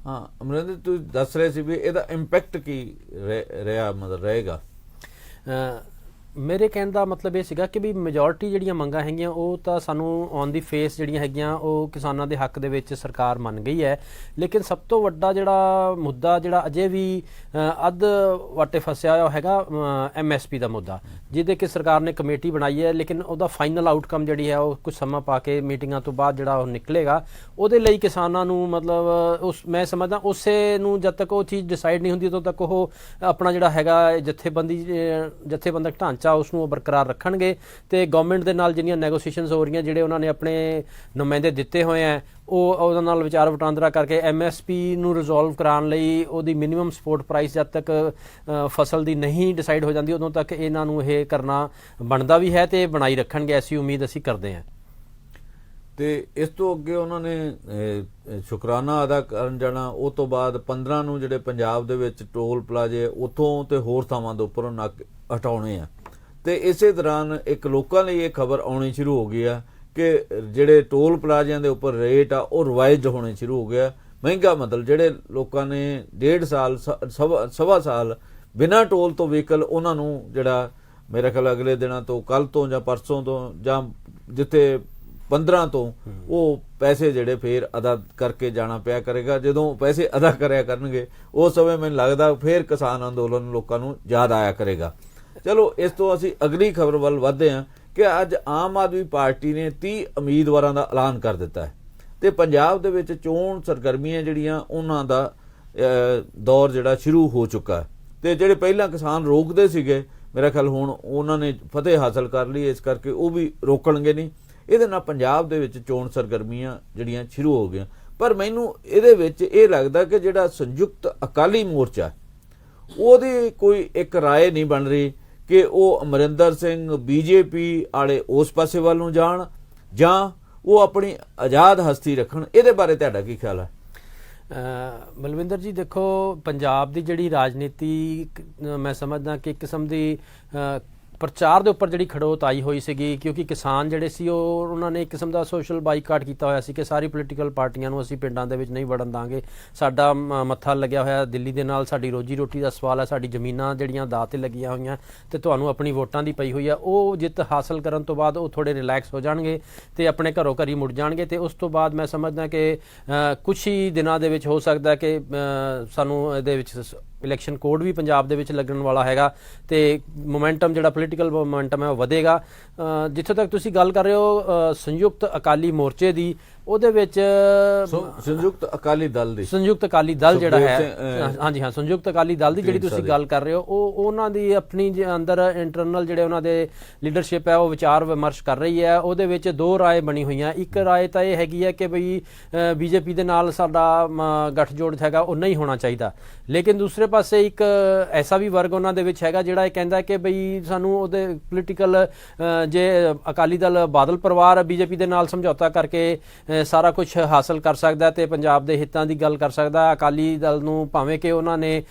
हाँ अमरिंदर, तू दस रहे सी भी ਇਹਦਾ ਇੰਪੈਕਟ ਕੀ ਰਿਹਾ, ਮਤਲਬ ਰਹੇਗਾ? ਮੇਰੇ ਕਹਿਣ ਦਾ ਮਤਲਬ ਇਹ ਸੀਗਾ ਕਿ ਵੀ ਮੈਜੋਰਟੀ ਜਿਹੜੀਆਂ ਮੰਗਾਂ ਹੈਗੀਆਂ ਉਹ ਤਾਂ ਸਾਨੂੰ ਔਨ ਦੀ ਫੇਸ ਜਿਹੜੀਆਂ ਹੈਗੀਆਂ ਉਹ ਕਿਸਾਨਾਂ ਦੇ ਹੱਕ ਦੇ ਵਿੱਚ ਸਰਕਾਰ ਮੰਨ ਗਈ ਹੈ, ਲੇਕਿਨ ਸਭ ਤੋਂ ਵੱਡਾ ਜਿਹੜਾ ਮੁੱਦਾ ਜਿਹੜਾ ਅਜੇ ਵੀ ਅੱਧ ਵਾਟੇ ਫਸਿਆ ਹੋਇਆ ਹੈਗਾ MSP ਦਾ ਮੁੱਦਾ, ਜਿਹਦੇ ਕਿ ਸਰਕਾਰ ਨੇ ਕਮੇਟੀ ਬਣਾਈ ਹੈ, ਲੇਕਿਨ ਉਹਦਾ ਫਾਈਨਲ ਆਊਟਕਮ ਜਿਹੜੀ ਹੈ ਉਹ ਕੁਝ ਸਮਾਂ ਪਾ ਕੇ ਮੀਟਿੰਗਾਂ ਤੋਂ ਬਾਅਦ ਜਿਹੜਾ ਉਹ ਨਿਕਲੇਗਾ। ਉਹਦੇ ਲਈ ਕਿਸਾਨਾਂ ਨੂੰ ਮਤਲਬ ਮੈਂ ਸਮਝਦਾ ਉਸੇ ਨੂੰ ਜਦ ਤੱਕ ਉਹ ਚੀਜ਼ ਡਿਸਾਈਡ ਨਹੀਂ ਹੁੰਦੀ ਉਦੋਂ ਤੱਕ ਉਹ ਆਪਣਾ ਜਿਹੜਾ ਹੈਗਾ ਜਥੇਬੰਦਕ ਢਾਂਚਾ उसनू बरकरार रखणगे। ते गवर्नमेंट दे नाल जिहड़ियां नैगोशिएशनस हो रही, जिहड़े उन्होंने अपने नुमाइंदे दिते हुए हैं, ਉਹਦੇ ਨਾਲ ਵਿਚਾਰ ਵਟਾਂਦਰਾ ਕਰਕੇ MSP ਨੂੰ ਰਿਜ਼ੋਲਵ ਕਰਾਉਣ ਲਈ ਉਹਦੀ ਮਿਨੀਮਮ ਸਪੋਰਟ ਪ੍ਰਾਈਸ ਜਦ ਤੱਕ ਫਸਲ ਦੀ ਨਹੀਂ ਡਿਸਾਈਡ ਹੋ ਜਾਂਦੀ ਉਦੋਂ ਤੱਕ ਇਹਨਾਂ ਨੂੰ ਇਹ ਕਰਨਾ ਬਣਦਾ ਵੀ ਹੈ ਤੇ ਬਣਾਈ ਰੱਖਣਗੇ, ਐਸੀ ਉਮੀਦ ਅਸੀਂ ਕਰਦੇ ਹਾਂ। ਤੇ ਇਸ ਤੋਂ ਅੱਗੇ ਉਹਨਾਂ ਨੇ ਸ਼ੁਕਰਾਨਾ ਅਦਾ ਕਰਨ ਜਾਣਾ। ਉਹ ਤੋਂ ਬਾਅਦ 15 ਨੂੰ ਜਿਹੜੇ ਪੰਜਾਬ ਦੇ ਵਿੱਚ ਟੋਲ ਪਲਾਜ਼ੇ ਉੱਥੋਂ ਤੇ ਹੋਰ ਥਾਵਾਂ ਦੇ ਉੱਪਰ ਨੱਕ ਹਟਾਉਣੇ ਆ। ਤੇ ਇਸੇ ਦੌਰਾਨ ਇੱਕ ਲੋਕਾਂ ਲਈ ਇਹ ਖਬਰ ਆਉਣੀ ਸ਼ੁਰੂ ਹੋ ਗਈ ਆ ਕਿ ਜਿਹੜੇ ਟੋਲ ਪਲਾਜ਼ਿਆਂ ਦੇ ਉੱਪਰ ਰੇਟ ਆ ਉਹ ਰਿਵਾਈਜ਼ ਹੋਣੇ ਸ਼ੁਰੂ ਹੋ ਗਿਆ। ਮਹਿੰਗਾ ਮਤਲਬ ਜਿਹੜੇ ਲੋਕਾਂ ਨੇ 1.5 ਸਾਲ ਸਵਾ ਸਾਲ ਬਿਨਾਂ ਟੋਲ ਤੋਂ ਵਹੀਕਲ, ਉਹਨਾਂ ਨੂੰ ਜਿਹੜਾ ਮੇਰੇ ਖਿਆਲ ਅਗਲੇ ਦਿਨਾਂ ਤੋਂ, ਕੱਲ ਤੋਂ ਜਾਂ ਪਰਸੋਂ ਤੋਂ ਜਾਂ ਜਿੱਥੇ 15 ਤੋਂ ਉਹ ਪੈਸੇ ਜਿਹੜੇ ਫੇਰ ਅਦਾ ਕਰਕੇ ਜਾਣਾ ਪਿਆ ਕਰੇਗਾ। ਜਦੋਂ ਪੈਸੇ ਅਦਾ ਕਰਿਆ ਕਰਨਗੇ ਉਸ ਸਮੇਂ ਮੈਨੂੰ ਲੱਗਦਾ ਫੇਰ ਕਿਸਾਨ ਅੰਦੋਲਨ ਲੋਕਾਂ ਨੂੰ ਯਾਦ ਆਇਆ ਕਰੇਗਾ। ਚਲੋ ਇਸ ਤੋਂ ਅਸੀਂ ਅਗਲੀ ਖਬਰ ਵੱਲ ਵਧਦੇ ਹਾਂ ਕਿ ਅੱਜ ਆਮ ਆਦਮੀ ਪਾਰਟੀ ਨੇ 30 ਉਮੀਦਵਾਰਾਂ ਦਾ ਐਲਾਨ ਕਰ ਦਿੱਤਾ ਹੈ ਤੇ ਪੰਜਾਬ ਦੇ ਵਿੱਚ ਚੋਣ ਸਰਗਰਮੀਆਂ ਜਿਹੜੀਆਂ ਉਹਨਾਂ ਦਾ ਦੌਰ ਜਿਹੜਾ ਸ਼ੁਰੂ ਹੋ ਚੁੱਕਾ ਹੈ ਤੇ ਜਿਹੜੇ ਪਹਿਲਾਂ ਕਿਸਾਨ ਰੋਕਦੇ ਸੀਗੇ ਮੇਰਾ ਖਿਆਲ ਹੁਣ ਉਹਨਾਂ ਨੇ ਫਤਿਹ ਹਾਸਲ ਕਰ ਲਈ, ਇਸ ਕਰਕੇ ਉਹ ਵੀ ਰੋਕਣਗੇ ਨਹੀਂ। ਇਹਦੇ ਨਾਲ ਪੰਜਾਬ ਦੇ ਵਿੱਚ ਚੋਣ ਸਰਗਰਮੀਆਂ ਜਿਹੜੀਆਂ ਸ਼ੁਰੂ ਹੋ ਗਈਆਂ। ਪਰ ਮੈਨੂੰ ਇਹਦੇ ਵਿੱਚ ਇਹ ਲੱਗਦਾ ਕਿ ਜਿਹੜਾ ਸੰਯੁਕਤ ਅਕਾਲੀ ਮੋਰਚਾ ਉਹਦੀ ਕੋਈ ਇੱਕ ਰਾਏ ਨਹੀਂ ਬਣ ਰਹੀ ਕਿ ਉਹ ਅਮਰਿੰਦਰ ਸਿੰਘ ਬੀਜੇਪੀ ਵਾਲੇ ਉਸ ਪਾਸੇ ਵੱਲ ਨੂੰ ਜਾਣ ਜਾਂ ਉਹ ਆਪਣੀ ਆਜ਼ਾਦ ਹਸਤੀ ਰੱਖਣ। ਇਹਦੇ ਬਾਰੇ ਤੁਹਾਡਾ ਕੀ ਖਿਆਲ ਹੈ? ਬਲਵਿੰਦਰ ਜੀ ਦੇਖੋ, ਪੰਜਾਬ ਦੀ ਜਿਹੜੀ ਰਾਜਨੀਤੀ ਮੈਂ ਸਮਝਦਾ ਕਿ ਇੱਕ ਕਿਸਮ ਦੀ ਪ੍ਰਚਾਰ ਦੇ ਉੱਪਰ ਜਿਹੜੀ ਖੜੋਤ ਆਈ ਹੋਈ ਸੀਗੀ, ਕਿਉਂਕਿ ਕਿਸਾਨ ਜਿਹੜੇ ਸੀ ਉਹਨਾਂ ਨੇ ਇੱਕ ਕਿਸਮ ਦਾ ਸੋਸ਼ਲ ਬਾਈਕਾਟ ਕੀਤਾ ਹੋਇਆ ਸੀ ਕਿ ਸਾਰੀ ਪੋਲੀਟੀਕਲ ਪਾਰਟੀਆਂ ਨੂੰ ਅਸੀਂ ਪਿੰਡਾਂ ਦੇ ਵਿੱਚ ਨਹੀਂ ਵੜਨ ਦਾਂਗੇ, ਸਾਡਾ ਮੱਥਾ ਲੱਗਿਆ ਹੋਇਆ ਦਿੱਲੀ ਦੇ ਨਾਲ, ਸਾਡੀ ਰੋਜੀ ਰੋਟੀ ਦਾ ਸਵਾਲ ਹੈ, ਸਾਡੀ ਜ਼ਮੀਨਾਂ ਜਿਹੜੀਆਂ ਦਾਅ 'ਤੇ ਲੱਗੀਆਂ ਹੋਈਆਂ ਤੇ ਤੁਹਾਨੂੰ ਆਪਣੀ ਵੋਟਾਂ ਦੀ ਪਈ ਹੋਈ ਆ। ਉਹ ਜਿੱਤ ਹਾਸਲ ਕਰਨ ਤੋਂ ਬਾਅਦ ਉਹ ਥੋੜ੍ਹੇ ਰਿਲੈਕਸ ਹੋ ਜਾਣਗੇ ਤੇ ਆਪਣੇ ਘਰੋਂ ਘਰੀ ਮੁੜ ਜਾਣਗੇ ਤੇ ਉਸ ਤੋਂ ਬਾਅਦ ਮੈਂ ਸਮਝਦਾ ਕਿ ਕੁਛ ਹੀ ਦਿਨਾਂ ਦੇ ਵਿੱਚ ਹੋ ਸਕਦਾ ਕਿ ਸਾਨੂੰ ਇਹਦੇ ਵਿੱਚ ਇਲੈਕਸ਼ਨ ਕੋਡ ਵੀ ਪੰਜਾਬ ਦੇ ਵਿੱਚ ਲੱਗਣ ਵਾਲਾ ਹੈਗਾ ਤੇ ਮੋਮੈਂਟਮ ਜਿਹੜਾ ਪੋਲੀਟੀਕਲ ਮੋਮੈਂਟਮ ਹੈ ਉਹ ਵਧੇਗਾ। ਜਿੱਥੇ ਤੱਕ ਤੁਸੀਂ ਗੱਲ ਕਰ ਰਹੇ ਹੋ ਸੰਯੁਕਤ ਅਕਾਲੀ ਮੋਰਚੇ ਦੀ, ਉਹਦੇ ਵਿੱਚ ਸੰਯੁਕਤ ਅਕਾਲੀ ਦਲ ਜਿਹੜਾ ਹੈ, ਹਾਂਜੀ ਹਾਂ, ਸੰਯੁਕਤ ਅਕਾਲੀ ਦਲ ਦੀ ਜਿਹੜੀ ਤੁਸੀਂ ਗੱਲ ਕਰ ਰਹੇ ਹੋ ਉਹ ਉਹਨਾਂ ਦੀ ਆਪਣੀ ਅੰਦਰ ਇੰਟਰਨਲ ਜਿਹੜੇ ਉਹਨਾਂ ਦੇ ਲੀਡਰਸ਼ਿਪ ਹੈ ਉਹ ਵਿਚਾਰ ਵਿਮਰਸ਼ ਕਰ ਰਹੀ ਹੈ। ਉਹਦੇ ਵਿੱਚ ਦੋ ਰਾਏ ਬਣੀ ਹੋਈਆਂ। ਇੱਕ ਰਾਏ ਤਾਂ ਇਹ ਹੈਗੀ ਹੈ ਕਿ ਬਈ ਬੀਜੇਪੀ ਦੇ ਨਾਲ ਸਾਡਾ ਗੱਠਜੋੜ ਹੈਗਾ ਉਹ ਨਹੀਂ ਹੋਣਾ ਚਾਹੀਦਾ, ਲੇਕਿਨ ਦੂਸਰੇ ਪਾਸੇ ਇੱਕ ਐਸਾ ਵੀ ਵਰਗ ਉਹਨਾਂ ਦੇ ਵਿੱਚ ਹੈਗਾ ਜਿਹੜਾ ਇਹ ਕਹਿੰਦਾ ਕਿ ਬਈ ਸਾਨੂੰ ਉਹਦੇ ਪੋਲੀਟੀਕਲ ਜੇ ਅਕਾਲੀ ਦਲ ਬਾਦਲ ਪਰਿਵਾਰ ਬੀਜੇਪੀ ਦੇ ਨਾਲ ਸਮਝੌਤਾ ਕਰਕੇ ਸਾਰਾ ਕੁਝ ਹਾਸਲ ਕਰ ਸਕਦਾ ਤੇ ਪੰਜਾਬ ਦੇ ਹਿੱਤਾਂ ਦੀ ਗੱਲ ਕਰ ਸਕਦਾ। ਅਕਾਲੀ ਦਲ ਨੂੰ ਭਾਵੇਂ ਕਿ ਉਹਨਾਂ ਨੇ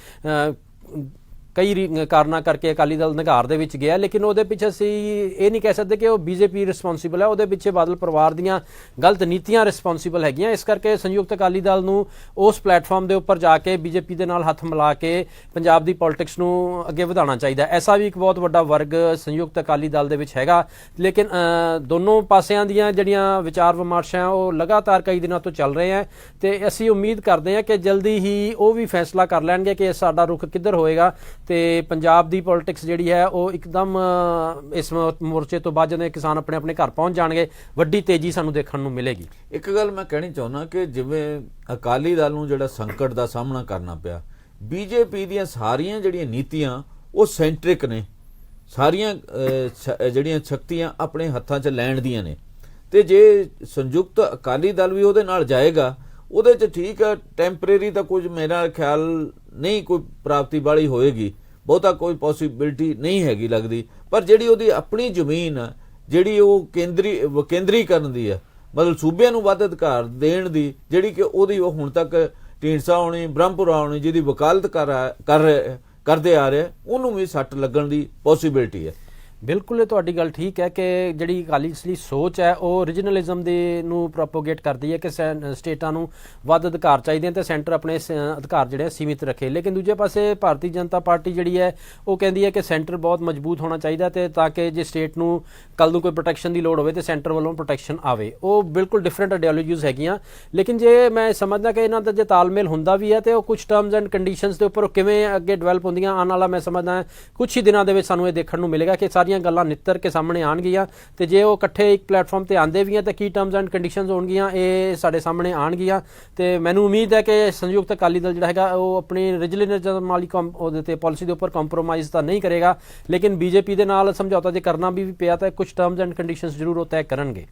ਕਈ ਕਾਰਨਾਂ ਕਰਕੇ ਅਕਾਲੀ ਦਲ ਨਿਘਾਰ ਦੇ ਵਿੱਚ ਗਿਆ, ਲੇਕਿਨ ਉਹਦੇ ਪਿੱਛੇ ਅਸੀਂ ਇਹ ਨਹੀਂ ਕਹਿ ਸਕਦੇ ਕਿ ਉਹ ਬੀਜੇਪੀ ਰਿਸਪੌਂਸੀਬਲ ਹੈ, ਉਹਦੇ ਪਿੱਛੇ ਬਾਦਲ ਪਰਿਵਾਰ ਦੀਆਂ ਗਲਤ ਨੀਤੀਆਂ ਰਿਸਪੌਂਸੀਬਲ ਹੈਗੀਆਂ। ਇਸ ਕਰਕੇ ਸੰਯੁਕਤ ਅਕਾਲੀ ਦਲ ਨੂੰ ਉਸ ਪਲੇਟਫਾਰਮ ਦੇ ਉੱਪਰ ਜਾ ਕੇ ਬੀਜੇਪੀ ਦੇ ਨਾਲ ਹੱਥ ਮਿਲਾ ਕੇ ਪੰਜਾਬ ਦੀ ਪੋਲਿਟਿਕਸ ਨੂੰ ਅੱਗੇ ਵਧਾਉਣਾ ਚਾਹੀਦਾ। ਐਸਾ ਵੀ ਇੱਕ ਬਹੁਤ ਵੱਡਾ ਵਰਗ ਸੰਯੁਕਤ ਅਕਾਲੀ ਦਲ ਦੇ ਵਿੱਚ ਹੈਗਾ, ਲੇਕਿਨ ਦੋਨੋਂ ਪਾਸਿਆਂ ਦੀਆਂ ਜਿਹੜੀਆਂ ਵਿਚਾਰ ਵਿਮਰਸ਼ਾਂ ਉਹ ਲਗਾਤਾਰ ਕਈ ਦਿਨਾਂ ਤੋਂ ਚੱਲ ਰਹੇ ਹੈ ਤੇ ਅਸੀਂ ਉਮੀਦ ਕਰਦੇ ਹਾਂ ਕਿ ਜਲਦੀ ਹੀ ਉਹ ਵੀ ਫੈਸਲਾ ਕਰ ਲੈਣਗੇ ਕਿ ਸਾਡਾ ਰੁਖ ਕਿੱਧਰ ਹੋਏਗਾ ਤੇ ਪੰਜਾਬ ਦੀ ਪੋਲਿਟਿਕਸ ਜਿਹੜੀ ਹੈ ਉਹ ਇੱਕਦਮ ਇਸ ਮੋਰਚੇ ਤੋਂ ਬਾਅਦ ਜਦੋਂ ਕਿਸਾਨ ਆਪਣੇ ਆਪਣੇ ਘਰ ਪਹੁੰਚ ਜਾਣਗੇ ਵੱਡੀ ਤੇਜ਼ੀ ਸਾਨੂੰ ਦੇਖਣ ਨੂੰ ਮਿਲੇਗੀ। ਇੱਕ ਗੱਲ ਮੈਂ ਕਹਿਣੀ ਚਾਹੁੰਦਾ ਕਿ ਜਿਵੇਂ ਅਕਾਲੀ ਦਲ ਨੂੰ ਜਿਹੜਾ ਸੰਕਟ ਦਾ ਸਾਹਮਣਾ ਕਰਨਾ ਪਿਆ, ਬੀਜੇਪੀ ਦੀਆਂ ਸਾਰੀਆਂ ਜਿਹੜੀਆਂ ਨੀਤੀਆਂ ਉਹ ਸੈਂਟਰਿਕ ਨੇ, ਸਾਰੀਆਂ ਜਿਹੜੀਆਂ ਸ਼ਕਤੀਆਂ ਆਪਣੇ ਹੱਥਾਂ 'ਚ ਲੈਣ ਦੀਆਂ ਨੇ ਤੇ ਜੇ ਸੰਯੁਕਤ ਅਕਾਲੀ ਦਲ ਵੀ ਉਹਦੇ ਨਾਲ ਜਾਏਗਾ ਉਹਦੇ 'ਚ ਠੀਕ ਹੈ, ਟੈਂਪਰੇਰੀ ਤਾਂ ਕੁਝ ਮੇਰਾ ਖਿਆਲ ਨਹੀਂ ਕੋਈ ਪ੍ਰਾਪਤੀ ਵਾਲੀ ਹੋਏਗੀ, ਬਹੁਤਾ ਕੋਈ ਪੋਸੀਬਿਲਿਟੀ ਨਹੀਂ ਹੈਗੀ ਲੱਗਦੀ। ਪਰ ਜਿਹੜੀ ਉਹਦੀ ਆਪਣੀ ਜ਼ਮੀਨ ਹੈ, ਜਿਹੜੀ ਉਹ ਕੇਂਦਰੀਕਰਨ ਦੀ ਹੈ, ਮਤਲਬ ਸੂਬਿਆਂ ਨੂੰ ਵੱਧ ਅਧਿਕਾਰ ਦੇਣ ਦੀ, ਜਿਹੜੀ ਕਿ ਉਹਦੀ ਉਹ ਹੁਣ ਤੱਕ ਢੀਂਡਸਾ ਹੋਣੀ, ਬ੍ਰਹਮਪੁਰਾ ਹੋਣੀ ਜਿਹਦੀ ਵਕਾਲਤ ਕਰਦੇ ਆ ਰਹੇ, ਉਹਨੂੰ ਵੀ ਸੱਟ ਲੱਗਣ ਦੀ ਪੋਸੀਬਿਲਿਟੀ ਹੈ। ਬਿਲਕੁਲ ਇਹ ਤੁਹਾਡੀ ਗੱਲ ਠੀਕ ਹੈ ਕਿ ਜਿਹੜੀ ਅਕਾਲੀ ਦਲ ਦੀ ਸੋਚ ਹੈ ਉਹ ਰੀਜਨਲਿਜ਼ਮ ਦੇ ਨੂੰ ਪ੍ਰੋਪੋਗੇਟ ਕਰਦੀ ਹੈ ਕਿ ਸਟੇਟਾਂ ਨੂੰ ਵੱਧ ਅਧਿਕਾਰ ਚਾਹੀਦੇ ਹਨ ਤੇ ਸੈਂਟਰ ਆਪਣੇ ਅਧਿਕਾਰ ਜਿਹੜੇ ਸੀਮਿਤ ਰੱਖੇ, ਲੇਕਿਨ ਦੂਜੇ ਪਾਸੇ ਭਾਰਤੀ ਜਨਤਾ ਪਾਰਟੀ ਜਿਹੜੀ ਹੈ ਉਹ ਕਹਿੰਦੀ ਹੈ ਕਿ ਸੈਂਟਰ ਬਹੁਤ ਮਜ਼ਬੂਤ ਹੋਣਾ ਚਾਹੀਦਾ ਤੇ ਤਾਂ ਕਿ ਜੇ ਸਟੇਟ ਨੂੰ ਕੱਲ ਨੂੰ ਕੋਈ ਪ੍ਰੋਟੈਕਸ਼ਨ ਦੀ ਲੋੜ ਹੋਵੇ ਤੇ ਸੈਂਟਰ ਵੱਲੋਂ ਪ੍ਰੋਟੈਕਸ਼ਨ ਆਵੇ। ਉਹ ਬਿਲਕੁਲ ਡਿਫਰੈਂਟ ਆਈਡੀਓਲੋਜੀਜ਼ ਹੈਗੀਆਂ, ਲੇਕਿਨ ਜੇ ਮੈਂ ਸਮਝਦਾ ਕਿ ਇਹਨਾਂ ਦਾ ਜੇ ਤਾਲਮੇਲ ਹੁੰਦਾ ਵੀ ਹੈ ਤੇ ਉਹ ਕੁਝ ਟਰਮਸ ਐਂਡ ਕੰਡੀਸ਼ਨਸ ਦੇ ਉੱਪਰ ਕਿਵੇਂ ਅੱਗੇ ਡਿਵੈਲਪ ਹੁੰਦੀਆਂ ਆਉਣ ਵਾਲਾ ਮੈਂ ਸਮਝਦਾ ਕੁਝ ਹੀ ਦਿਨਾਂ ਦੇ ਵਿੱਚ ਸਾਨੂੰ ਇਹ ਦੇਖਣ ਨੂੰ ਮਿਲੇਗਾ ਕਿ ਸਾਰੀਆਂ ਗੱਲਾਂ ਨਿੱਤਰ ਕੇ ਸਾਹਮਣੇ ਆਉਣਗੀਆਂ ਤੇ ਜੇ ਉਹ ਇਕੱਠੇ ਇੱਕ ਪਲੇਟਫਾਰਮ ਤੇ ਆਉਂਦੇ ਵੀ ਆ ਤਾਂ ਕੀ ਟਰਮਸ ਐਂਡ ਕੰਡੀਸ਼ਨਸ ਹੋਣਗੀਆਂ ਇਹ ਸਾਡੇ ਸਾਹਮਣੇ ਆਉਣਗੀਆਂ ਤੇ ਮੈਨੂੰ ਉਮੀਦ ਹੈ ਕਿ ਸੰਯੁਕਤ ਅਕਾਲੀ ਦਲ ਜਿਹੜਾ ਹੈਗਾ ਉਹ ਆਪਣੀ ਰੀਜਨਲਿਜ਼ਮ ਵਾਲੀ ਉਹਦੇ ਤੇ ਪਾਲਿਸੀ ਦੇ ਉੱਪਰ ਕੰਪਰੋਮਾਈਜ਼ ਤਾਂ ਨਹੀਂ ਕਰੇਗਾ, ਲੇਕਿਨ ਬੀਜੇਪੀ ਦੇ ਨਾਲ ਸਮਝੌਤਾ ਜੇ ਕਰਨਾ ਵੀ ਪਿਆ ਤਾਂ ਕੁਝ ਟਰਮਸ ਐਂਡ ਕੰਡੀਸ਼ਨਸ ਜ਼ਰੂਰ ਉਹ ਤੈਅ ਕਰਨਗੇ,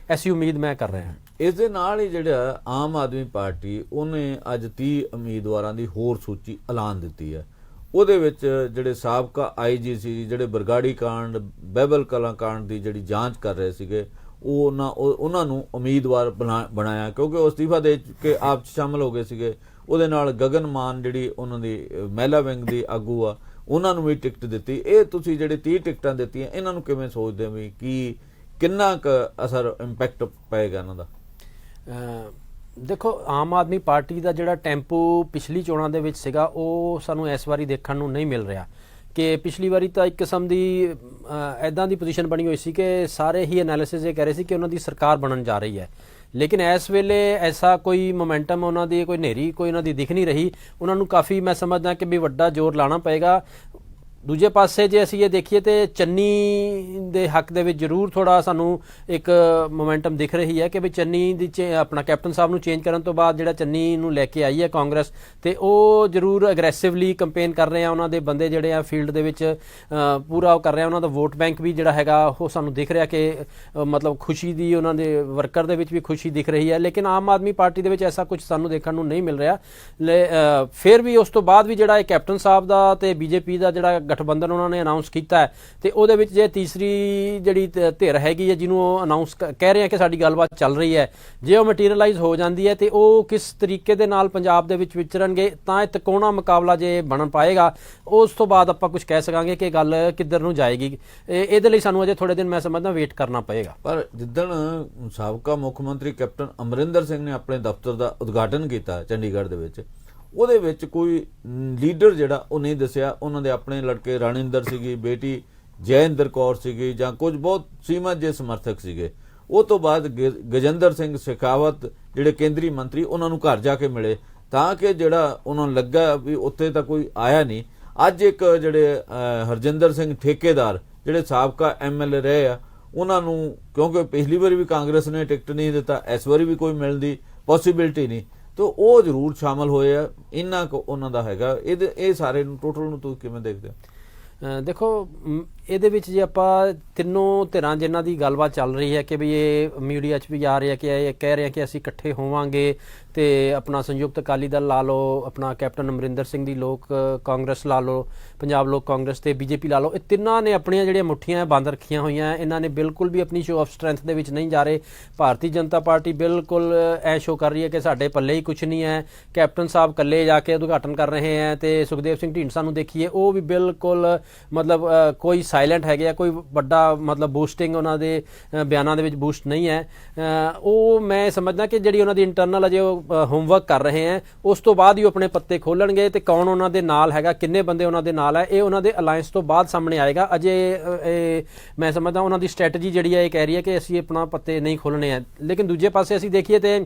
ਐਸੀ ਉਮੀਦ ਮੈਂ ਕਰ ਰਿਹਾ ਹਾਂ। ਇਸ ਦੇ ਨਾਲ ਹੀ ਜਿਹੜਾ ਆਮ ਆਦਮੀ ਪਾਰਟੀ ਉਹਨੇ ਅੱਜ 30 ਉਮੀਦਵਾਰਾਂ ਦੀ ਹੋਰ ਸੂਚੀ ਐਲਾਨ ਦਿੱਤੀ ਹੈ। ਉਹਦੇ ਵਿੱਚ ਜਿਹੜੇ ਸਾਬਕਾ ਆਈਜੀ ਸੀ, ਜਿਹੜੇ ਬਰਗਾੜੀ ਕਾਂਡ, ਬਹਿਬਲ ਕਲਾਂ ਕਾਂਡ ਦੀ ਜਿਹੜੀ ਜਾਂਚ ਕਰ ਰਹੇ ਸੀਗੇ, ਉਹਨਾਂ ਨੂੰ ਉਮੀਦਵਾਰ ਬਣਾਇਆ ਕਿਉਂਕਿ ਉਹ ਅਸਤੀਫਾ ਦੇ ਕੇ ਆਪ 'ਚ ਸ਼ਾਮਲ ਹੋ ਗਏ ਸੀਗੇ। ਉਹਦੇ ਨਾਲ ਗਗਨ ਮਾਨ ਜਿਹੜੀ ਉਹਨਾਂ ਦੀ ਮਹਿਲਾ ਵਿੰਗ ਦੀ ਆਗੂ ਆ, ਉਹਨਾਂ ਨੂੰ ਵੀ ਟਿਕਟ ਦਿੱਤੀ। ਇਹ ਤੁਸੀਂ ਜਿਹੜੇ 30 ਟਿਕਟਾਂ ਦਿੱਤੀਆਂ ਇਹਨਾਂ ਨੂੰ ਕਿਵੇਂ ਸੋਚਦੇ ਹੋ ਵੀ ਕਿੰਨਾ ਕੁ ਅਸਰ ਇੰਪੈਕਟ ਪਏਗਾ ਇਹਨਾਂ ਦਾ? ਦੇਖੋ, ਆਮ ਆਦਮੀ ਪਾਰਟੀ ਦਾ ਜਿਹੜਾ ਟੈਂਪੋ ਪਿਛਲੀ ਚੋਣਾਂ ਦੇ ਵਿੱਚ ਸੀਗਾ ਉਹ ਸਾਨੂੰ ਇਸ ਵਾਰੀ ਦੇਖਣ ਨੂੰ ਨਹੀਂ ਮਿਲ ਰਿਹਾ ਕਿ ਪਿਛਲੀ ਵਾਰੀ ਤਾਂ ਇੱਕ ਕਿਸਮ ਦੀ ਐਦਾਂ ਦੀ ਪੋਜੀਸ਼ਨ ਬਣੀ ਹੋਈ ਸੀ ਕਿ ਸਾਰੇ ਹੀ ਐਨਾਲਿਸਿਸ ਇਹ ਕਹਿ ਰਹੇ ਸੀ ਕਿ ਉਹਨਾਂ ਦੀ ਸਰਕਾਰ ਬਣਨ ਜਾ ਰਹੀ ਹੈ, ਲੇਕਿਨ ਇਸ ਵੇਲੇ ਐਸਾ ਕੋਈ ਮੋਮੈਂਟਮ ਉਹਨਾਂ ਦੀ ਕੋਈ ਹਨੇਰੀ ਕੋਈ ਉਹਨਾਂ ਦੀ ਦਿਖ ਨਹੀਂ ਰਹੀ। ਉਹਨਾਂ ਨੂੰ ਕਾਫੀ ਮੈਂ ਸਮਝਦਾ ਕਿ ਵੀ ਵੱਡਾ ਜ਼ੋਰ ਲਾਉਣਾ ਪਏਗਾ। ਦੂਜੇ ਪਾਸੇ ਜੇ ਅਸੀਂ ਇਹ ਦੇਖੀਏ ਤੇ ਚੰਨੀ ਦੇ ਹੱਕ ਦੇ ਵਿੱਚ ਜ਼ਰੂਰ ਥੋੜਾ ਸਾਨੂੰ ਇੱਕ ਮੋਮੈਂਟਮ ਦਿਖ ਰਹੀ ਹੈ ਕਿ ਵੀ ਚੰਨੀ ਦੀ ਆਪਣਾ ਕੈਪਟਨ ਸਾਹਿਬ ਨੂੰ ਚੇਂਜ ਕਰਨ ਤੋਂ ਬਾਅਦ ਜਿਹੜਾ ਚੰਨੀ ਨੂੰ ਲੈ ਕੇ ਆਈ ਹੈ ਕਾਂਗਰਸ, ਤੇ ਉਹ ਜ਼ਰੂਰ ਅਗਰੈਸਿਵਲੀ ਕੰਪੇਨ ਕਰ ਰਹੇ ਆ। ਉਹਨਾਂ ਦੇ ਬੰਦੇ ਜਿਹੜੇ ਆ ਫੀਲਡ ਦੇ ਵਿੱਚ ਪੂਰਾ ਉਹ ਕਰ ਰਹੇ ਆ। ਉਹਨਾਂ ਦਾ ਵੋਟ ਬੈਂਕ ਵੀ ਜਿਹੜਾ ਹੈਗਾ ਉਹ ਸਾਨੂੰ ਦਿਖ ਰਿਹਾ ਕਿ ਮਤਲਬ ਖੁਸ਼ੀ ਦੀ ਉਹਨਾਂ ਦੇ ਵਰਕਰ ਦੇ ਵਿੱਚ ਵੀ ਖੁਸ਼ੀ ਦਿਖ ਰਹੀ ਹੈ। ਲੇਕਿਨ ਆਮ ਆਦਮੀ ਪਾਰਟੀ ਦੇ ਵਿੱਚ ਐਸਾ ਕੁਝ ਸਾਨੂੰ ਦੇਖਣ ਨੂੰ ਨਹੀਂ ਮਿਲ ਰਿਹਾ। ਫਿਰ ਵੀ ਉਸ ਤੋਂ ਬਾਅਦ ਵੀ ਜਿਹੜਾ ਇਹ ਕੈਪਟਨ ਸਾਹਿਬ ਦਾ ਤੇ ਬੀਜੇਪੀ ਦਾ ਜਿਹੜਾ ਗਠਬੰਧਨ ਉਹਨਾਂ ਨੇ ਅਨਾਉਂਸ ਕੀਤਾ ਹੈ, ਤੇ ਉਹਦੇ ਵਿੱਚ ਜੇ ਤੀਸਰੀ ਜਿਹੜੀ ਧਿਰ ਹੈਗੀ ਹੈ ਜਿਹਨੂੰ ਉਹ ਅਨਾਉਂਸ ਕਹਿ ਰਹੇ ਆ ਕਿ ਸਾਡੀ ਗੱਲਬਾਤ ਚੱਲ ਰਹੀ ਹੈ, ਜੇ ਉਹ ਮਟੀਰੀਅਲਾਈਜ਼ ਹੋ ਜਾਂਦੀ ਹੈ ਤੇ ਉਹ ਕਿਸ ਤਰੀਕੇ ਦੇ ਨਾਲ ਪੰਜਾਬ ਦੇ ਵਿੱਚ ਵਿਚਰਨਗੇ ਤਾਂ ਇਹ ਤਿਕੋਣਾ ਮੁਕਾਬਲਾ ਜੇ ਬਣ ਪਾਏਗਾ, ਉਸ ਤੋਂ ਬਾਅਦ ਆਪਾਂ ਕੁਝ ਕਹਿ ਸਕਾਂਗੇ ਕਿ ਗੱਲ ਕਿੱਧਰ ਨੂੰ ਜਾਏਗੀ। ਇਹਦੇ ਲਈ ਸਾਨੂੰ ਅਜੇ ਥੋੜੇ ਦਿਨ ਮੈਂ ਸਮਝਦਾ ਵੇਟ ਕਰਨਾ ਪਏਗਾ। ਪਰ ਜਿੱਦਣ ਸਾਬਕਾ ਮੁੱਖ ਮੰਤਰੀ ਕੈਪਟਨ ਅਮਰਿੰਦਰ ਸਿੰਘ ਨੇ ਆਪਣੇ ਦਫ਼ਤਰ ਦਾ ਉਦਘਾਟਨ ਕੀਤਾ ਚੰਡੀਗੜ੍ਹ ਦੇ ਵਿੱਚ, ਉਹਦੇ ਵਿੱਚ ਕੋਈ ਲੀਡਰ ਜਿਹੜਾ ਉਹ ਨਹੀਂ ਦੱਸਿਆ। ਉਹਨਾਂ ਦੇ ਆਪਣੇ ਲੜਕੇ ਰਾਣਿੰਦਰ ਸੀਗੀ, ਬੇਟੀ ਜੈਇੰਦਰ ਕੌਰ ਸੀਗੀ, ਜਾਂ ਕੁਝ ਬਹੁਤ ਸੀਮਤ ਜੇ ਸਮਰਥਕ ਸੀਗੇ। ਉਹ ਤੋਂ ਬਾਅਦ ਗਜਿੰਦਰ ਸਿੰਘ ਸ਼ੇਖਾਵਤ ਜਿਹੜੇ ਕੇਂਦਰੀ ਮੰਤਰੀ, ਉਹਨਾਂ ਨੂੰ ਘਰ ਜਾ ਕੇ ਮਿਲੇ ਤਾਂ ਕਿ ਜਿਹੜਾ ਉਹਨਾਂ ਨੂੰ ਲੱਗਾ ਵੀ ਉੱਥੇ ਤਾਂ ਕੋਈ ਆਇਆ ਨਹੀਂ। ਅੱਜ ਇੱਕ ਜਿਹੜੇ ਹਰਜਿੰਦਰ ਸਿੰਘ ਠੇਕੇਦਾਰ ਜਿਹੜੇ ਸਾਬਕਾ MLA ਰਹੇ ਆ, ਉਹਨਾਂ ਨੂੰ ਕਿਉਂਕਿ ਪਿਛਲੀ ਵਾਰੀ ਵੀ ਕਾਂਗਰਸ ਨੇ ਟਿਕਟ ਨਹੀਂ ਦਿੱਤਾ, ਇਸ ਵਾਰੀ ਵੀ ਕੋਈ ਮਿਲਣ ਦੀ ਪੋਸੀਬਿਲਿਟੀ ਨਹੀਂ, ਤਾਂ ਉਹ ਜ਼ਰੂਰ ਸ਼ਾਮਲ ਹੋਏ ਆ। ਇੰਨਾ ਕੁ ਉਹਨਾਂ ਦਾ ਹੈਗਾ। ਇਹ ਸਾਰੇ ਨੂੰ ਟੋਟਲ ਨੂੰ ਤੁਸੀਂ ਕਿਵੇਂ ਦੇਖਦੇ ਹੋ? ਦੇਖੋ ਇਹਦੇ ਵਿੱਚ ਜੇ ਆਪਾਂ ਤਿੰਨੋਂ ਧਿਰਾਂ ਜਿਨ੍ਹਾਂ ਦੀ ਗੱਲਬਾਤ ਚੱਲ ਰਹੀ ਹੈ ਕਿ ਵੀ ਇਹ ਮੀਡੀਆ 'ਚ ਵੀ ਆ ਰਿਹਾ ਕਿ ਇਹ ਕਹਿ ਰਹੇ ਕਿ ਅਸੀਂ ਇਕੱਠੇ ਹੋਵਾਂਗੇ, ਤੇ ਆਪਣਾ ਸੰਯੁਕਤ ਅਕਾਲੀ ਦਲ ਲਾ ਲਓ, ਆਪਣਾ ਕੈਪਟਨ ਅਮਰਿੰਦਰ ਸਿੰਘ ਦੀ ਲੋਕ ਕਾਂਗਰਸ ਲਾ ਲਓ, ਪੰਜਾਬ ਲੋਕ ਕਾਂਗਰਸ ਤੇ BJP ਲਾ ਲਓ, ਇਹ ਤਿੰਨਾਂ ਨੇ ਆਪਣੀਆਂ ਜਿਹੜੀਆਂ ਮੁੱਠੀਆਂ ਬੰਦ ਰੱਖੀਆਂ ਹੋਈਆਂ। ਇਹਨਾਂ ਨੇ ਬਿਲਕੁਲ ਵੀ ਆਪਣੀ ਸ਼ੋਅ ਆਫ ਸਟਰੈਂਥ ਦੇ ਵਿੱਚ ਨਹੀਂ ਜਾ ਰਹੇ। ਭਾਰਤੀ ਜਨਤਾ ਪਾਰਟੀ ਬਿਲਕੁਲ ਇਹ ਸ਼ੋਅ ਕਰ ਰਹੀ ਹੈ ਕਿ ਸਾਡੇ ਪੱਲੇ ਹੀ ਕੁਝ ਨਹੀਂ ਹੈ। ਕੈਪਟਨ ਸਾਹਿਬ ਇਕੱਲੇ ਜਾ ਕੇ ਉਦਘਾਟਨ ਕਰ ਰਹੇ ਹੈ, ਤੇ ਸੁਖਦੇਵ ਸਿੰਘ ਢੀਂਡਸਾ ਨੂੰ ਦੇਖੀਏ ਉਹ ਵੀ ਬਿਲਕੁਲ ਮਤਲਬ ਕੋਈ ਸਾਇਲੈਂਟ ਹੈਗੇ ਆ, ਕੋਈ ਵੱਡਾ ਮਤਲਬ ਬੂਸਟਿੰਗ ਉਹਨਾਂ ਦੇ ਬਿਆਨਾਂ ਦੇ ਵਿੱਚ ਬੂਸਟ ਨਹੀਂ ਹੈ। ਉਹ ਮੈਂ ਸਮਝਦਾ ਕਿ ਜਿਹੜੀ ਉਹਨਾਂ ਦੀ ਇੰਟਰਨਲ ਅਜੇ ਉਹ ਹੋਮਵਰਕ ਕਰ ਰਹੇ ਹੈ, ਉਸ ਤੋਂ ਬਾਅਦ ਹੀ ਆਪਣੇ ਪੱਤੇ ਖੋਲਣਗੇ, ਤੇ ਕੌਣ ਉਹਨਾਂ ਦੇ ਨਾਲ ਹੈਗਾ, ਕਿੰਨੇ ਬੰਦੇ ਉਹਨਾਂ ਦੇ ਨਾਲ ਹੈ, ਇਹ ਉਹਨਾਂ ਦੇ ਅਲਾਇੰਸ ਤੋਂ ਬਾਅਦ ਸਾਹਮਣੇ ਆਏਗਾ। ਅਜੇ ਮੈਂ ਸਮਝਦਾ ਉਹਨਾਂ ਦੀ ਸਟ੍ਰੈਟਜੀ ਜਿਹੜੀ ਹੈ ਇਹ ਕਹਿ ਰਹੀ ਹੈ ਕਿ ਅਸੀਂ ਆਪਣਾ ਪੱਤੇ ਨਹੀਂ ਖੋਲਣੇ ਹੈ। ਲੇਕਿਨ ਦੂਜੇ ਪਾਸੇ ਅਸੀਂ ਦੇਖੀਏ ਤੇ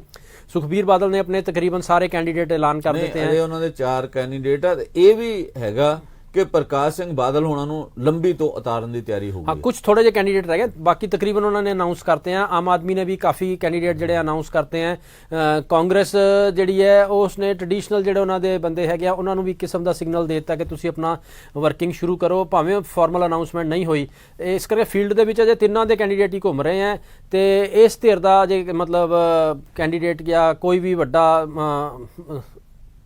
ਸੁਖਬੀਰ ਬਾਦਲ ਨੇ ਆਪਣੇ ਤਕਰੀਬਨ ਸਾਰੇ ਕੈਂਡੀਡੇਟ ਐਲਾਨ ਕਰ ਦਿੱਤੇ ਹਨ। ਉਹਨਾਂ ਦੇ 4 ਕੈਂਡੀਡੇਟ ਆ। ਇਹ ਵੀ ਹੈਗਾ ਕਿ ਪ੍ਰਕਾਸ਼ ਸਿੰਘ ਬਾਦਲ ਹੋਣਾ ਨੂੰ ਲੰਬੀ ਤੋਂ ਉਤਾਰਨ ਦੀ ਤਿਆਰੀ ਹੋਊਗੀ। ਹਾਂ, ਕੁਝ ਥੋੜੇ ਜਿਹੇ ਕੈਂਡੀਡੇਟ ਰਹਿ ਗਏ, ਬਾਕੀ ਤਕਰੀਬਨ ਉਹਨਾਂ ਨੇ ਅਨਾਉਂਸ ਕਰਤੇ हैं। ਆਮ ਆਦਮੀ ਨੇ ਵੀ ਕਾਫੀ ਕੈਂਡੀਡੇਟ ਜਿਹੜੇ ਅਨਾਉਂਸ ਕਰਤੇ हैं। ਕਾਂਗਰਸ ਜਿਹੜੀ ਹੈ ਉਸ ਨੇ ਟ੍ਰੈਡੀਸ਼ਨਲ ਜਿਹੜੇ ਉਹਨਾਂ ਦੇ ਬੰਦੇ ਹੈਗੇ ਆ ਉਹਨਾਂ ਨੂੰ ਵੀ ਕਿਸਮ ਦਾ ਸਿਗਨਲ ਦੇ ਦਿੱਤਾ ਕਿ ਤੁਸੀਂ ਆਪਣਾ ਵਰਕਿੰਗ ਸ਼ੁਰੂ ਕਰੋ, ਭਾਵੇਂ ਫਾਰਮਲ ਅਨਾਉਂਸਮੈਂਟ ਨਹੀਂ ਹੋਈ। ਇਸ ਕਰਕੇ ਫੀਲਡ ਦੇ ਵਿੱਚ ਅਜੇ ਤਿੰਨਾਂ ਦੇ ਕੈਂਡੀਡੇਟ ਹੀ ਘੁੰਮ ਰਹੇ ਹੈ, ਤੇ ਇਸ ਧਿਰ ਦਾ ਜੇ ਮਤਲਬ ਕੈਂਡੀਡੇਟ ਜਾਂ ਕੋਈ ਵੀ ਵੱਡਾ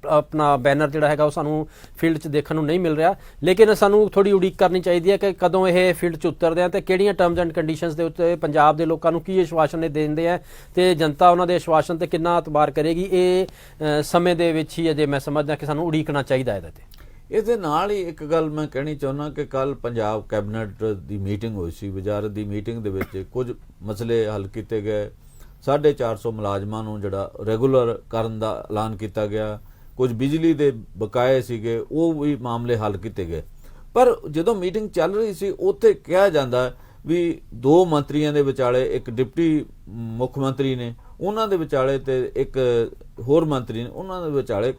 ਆਪਣਾ ਬੈਨਰ ਜਿਹੜਾ ਹੈਗਾ ਉਹ ਸਾਨੂੰ ਫੀਲਡ 'ਚ ਦੇਖਣ ਨੂੰ ਨਹੀਂ ਮਿਲ ਰਿਹਾ। ਲੇਕਿਨ ਸਾਨੂੰ ਥੋੜੀ ਉਡੀਕ ਕਰਨੀ ਚਾਹੀਦੀ ਹੈ ਕਿ ਕਦੋਂ ਇਹ ਫੀਲਡ 'ਚ ਉਤਰਦੇ ਆ ਤੇ ਕਿਹੜੀਆਂ ਟਰਮਸ ਐਂਡ ਕੰਡੀਸ਼ਨਸ ਦੇ ਉੱਤੇ ਪੰਜਾਬ ਦੇ ਲੋਕਾਂ ਨੂੰ ਕੀ ਆਸ਼ਵਾਸਨ ਦਿੰਦੇ ਆ, ਤੇ ਜਨਤਾ ਉਹਨਾਂ ਦੇ ਆਸ਼ਵਾਸਨ ਤੇ ਕਿੰਨਾ ਇਤਬਾਰ ਕਰੇਗੀ, ਇਹ ਸਮੇਂ ਦੇ ਵਿੱਚ ਹੀ ਅਜੇ ਮੈਂ ਸਮਝਦਾ ਕਿ ਸਾਨੂੰ ਉਡੀਕਣਾ ਚਾਹੀਦਾ ਇਹਦੇ ਤੇ। ਇਹਦੇ ਨਾਲ ਹੀ ਇੱਕ ਗੱਲ ਮੈਂ ਕਹਿਣੀ ਚਾਹੁੰਦਾ ਕਿ ਕੱਲ ਪੰਜਾਬ ਕੈਬਨਿਟ ਦੀ ਮੀਟਿੰਗ ਹੋਈ ਸੀ। ਵਜ਼ਾਰਤ ਦੀ ਮੀਟਿੰਗ ਦੇ ਵਿੱਚ ਕੁਝ ਮਸਲੇ ਹੱਲ ਕੀਤੇ ਗਏ। 450 ਮੁਲਾਜ਼ਮਾਂ ਨੂੰ ਜਿਹੜਾ ਰੈਗੂਲਰ ਕਰਨ ਦਾ ਐਲਾਨ ਕੀਤਾ ਗਿਆ। ਕੁਝ ਬਿਜਲੀ ਦੇ ਬਕਾਏ ਸੀਗੇ, ਉਹ ਵੀ ਮਾਮਲੇ ਹੱਲ ਕੀਤੇ ਗਏ। ਪਰ ਜਦੋਂ ਮੀਟਿੰਗ ਚੱਲ ਰਹੀ ਸੀ ਉੱਥੇ ਕਿਹਾ ਜਾਂਦਾ ਵੀ 2 ਮੰਤਰੀਆਂ ਦੇ ਵਿਚਾਲੇ, ਇੱਕ ਡਿਪਟੀ ਮੁੱਖ ਮੰਤਰੀ ਨੇ ਉਹਨਾਂ ਦੇ ਵਿਚਾਲੇ ਤੇ ਇੱਕ ਹੋਰ ਮੰਤਰੀ ਨੇ ਉਹਨਾਂ ਦੇ ਵਿਚਾਲੇ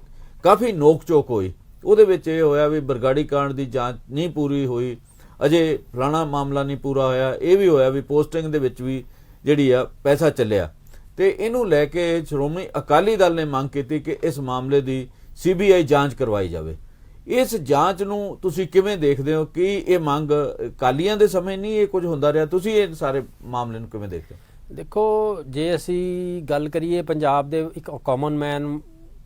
ਕਾਫੀ ਨੋਕ ਝੋਕ ਹੋਈ। ਉਹਦੇ ਵਿੱਚ ਇਹ ਹੋਇਆ ਵੀ ਬਰਗਾੜੀ ਕਾਂਡ ਦੀ ਜਾਂਚ ਨਹੀਂ ਪੂਰੀ ਹੋਈ, ਅਜੇ ਫਲਾਣਾ ਮਾਮਲਾ ਨਹੀਂ ਪੂਰਾ ਹੋਇਆ। ਇਹ ਵੀ ਹੋਇਆ ਵੀ ਪੋਸਟਿੰਗ ਦੇ ਵਿੱਚ ਵੀ ਜਿਹੜੀ ਆ ਪੈਸਾ ਚੱਲਿਆ, ਤੇ ਇਹਨੂੰ ਲੈ ਕੇ ਸ਼੍ਰੋਮਣੀ ਅਕਾਲੀ ਦਲ ਨੇ ਮੰਗ ਕੀਤੀ ਕਿ ਇਸ ਮਾਮਲੇ ਦੀ CBI ਜਾਂਚ ਕਰਵਾਈ ਜਾਵੇ। ਇਸ ਜਾਂਚ ਨੂੰ ਤੁਸੀਂ ਕਿਵੇਂ ਦੇਖਦੇ ਹੋ? ਕਿ ਇਹ ਮੰਗ ਅਕਾਲੀਆਂ ਦੇ ਸਮੇਂ ਨਹੀਂ ਇਹ ਕੁਝ ਹੁੰਦਾ ਰਿਹਾ? ਤੁਸੀਂ ਇਹ ਸਾਰੇ ਮਾਮਲੇ ਨੂੰ ਕਿਵੇਂ ਦੇਖਦੇ ਹੋ? ਦੇਖੋ, ਜੇ ਅਸੀਂ ਗੱਲ ਕਰੀਏ ਪੰਜਾਬ ਦੇ ਇੱਕ ਕਾਮਨ ਮੈਨ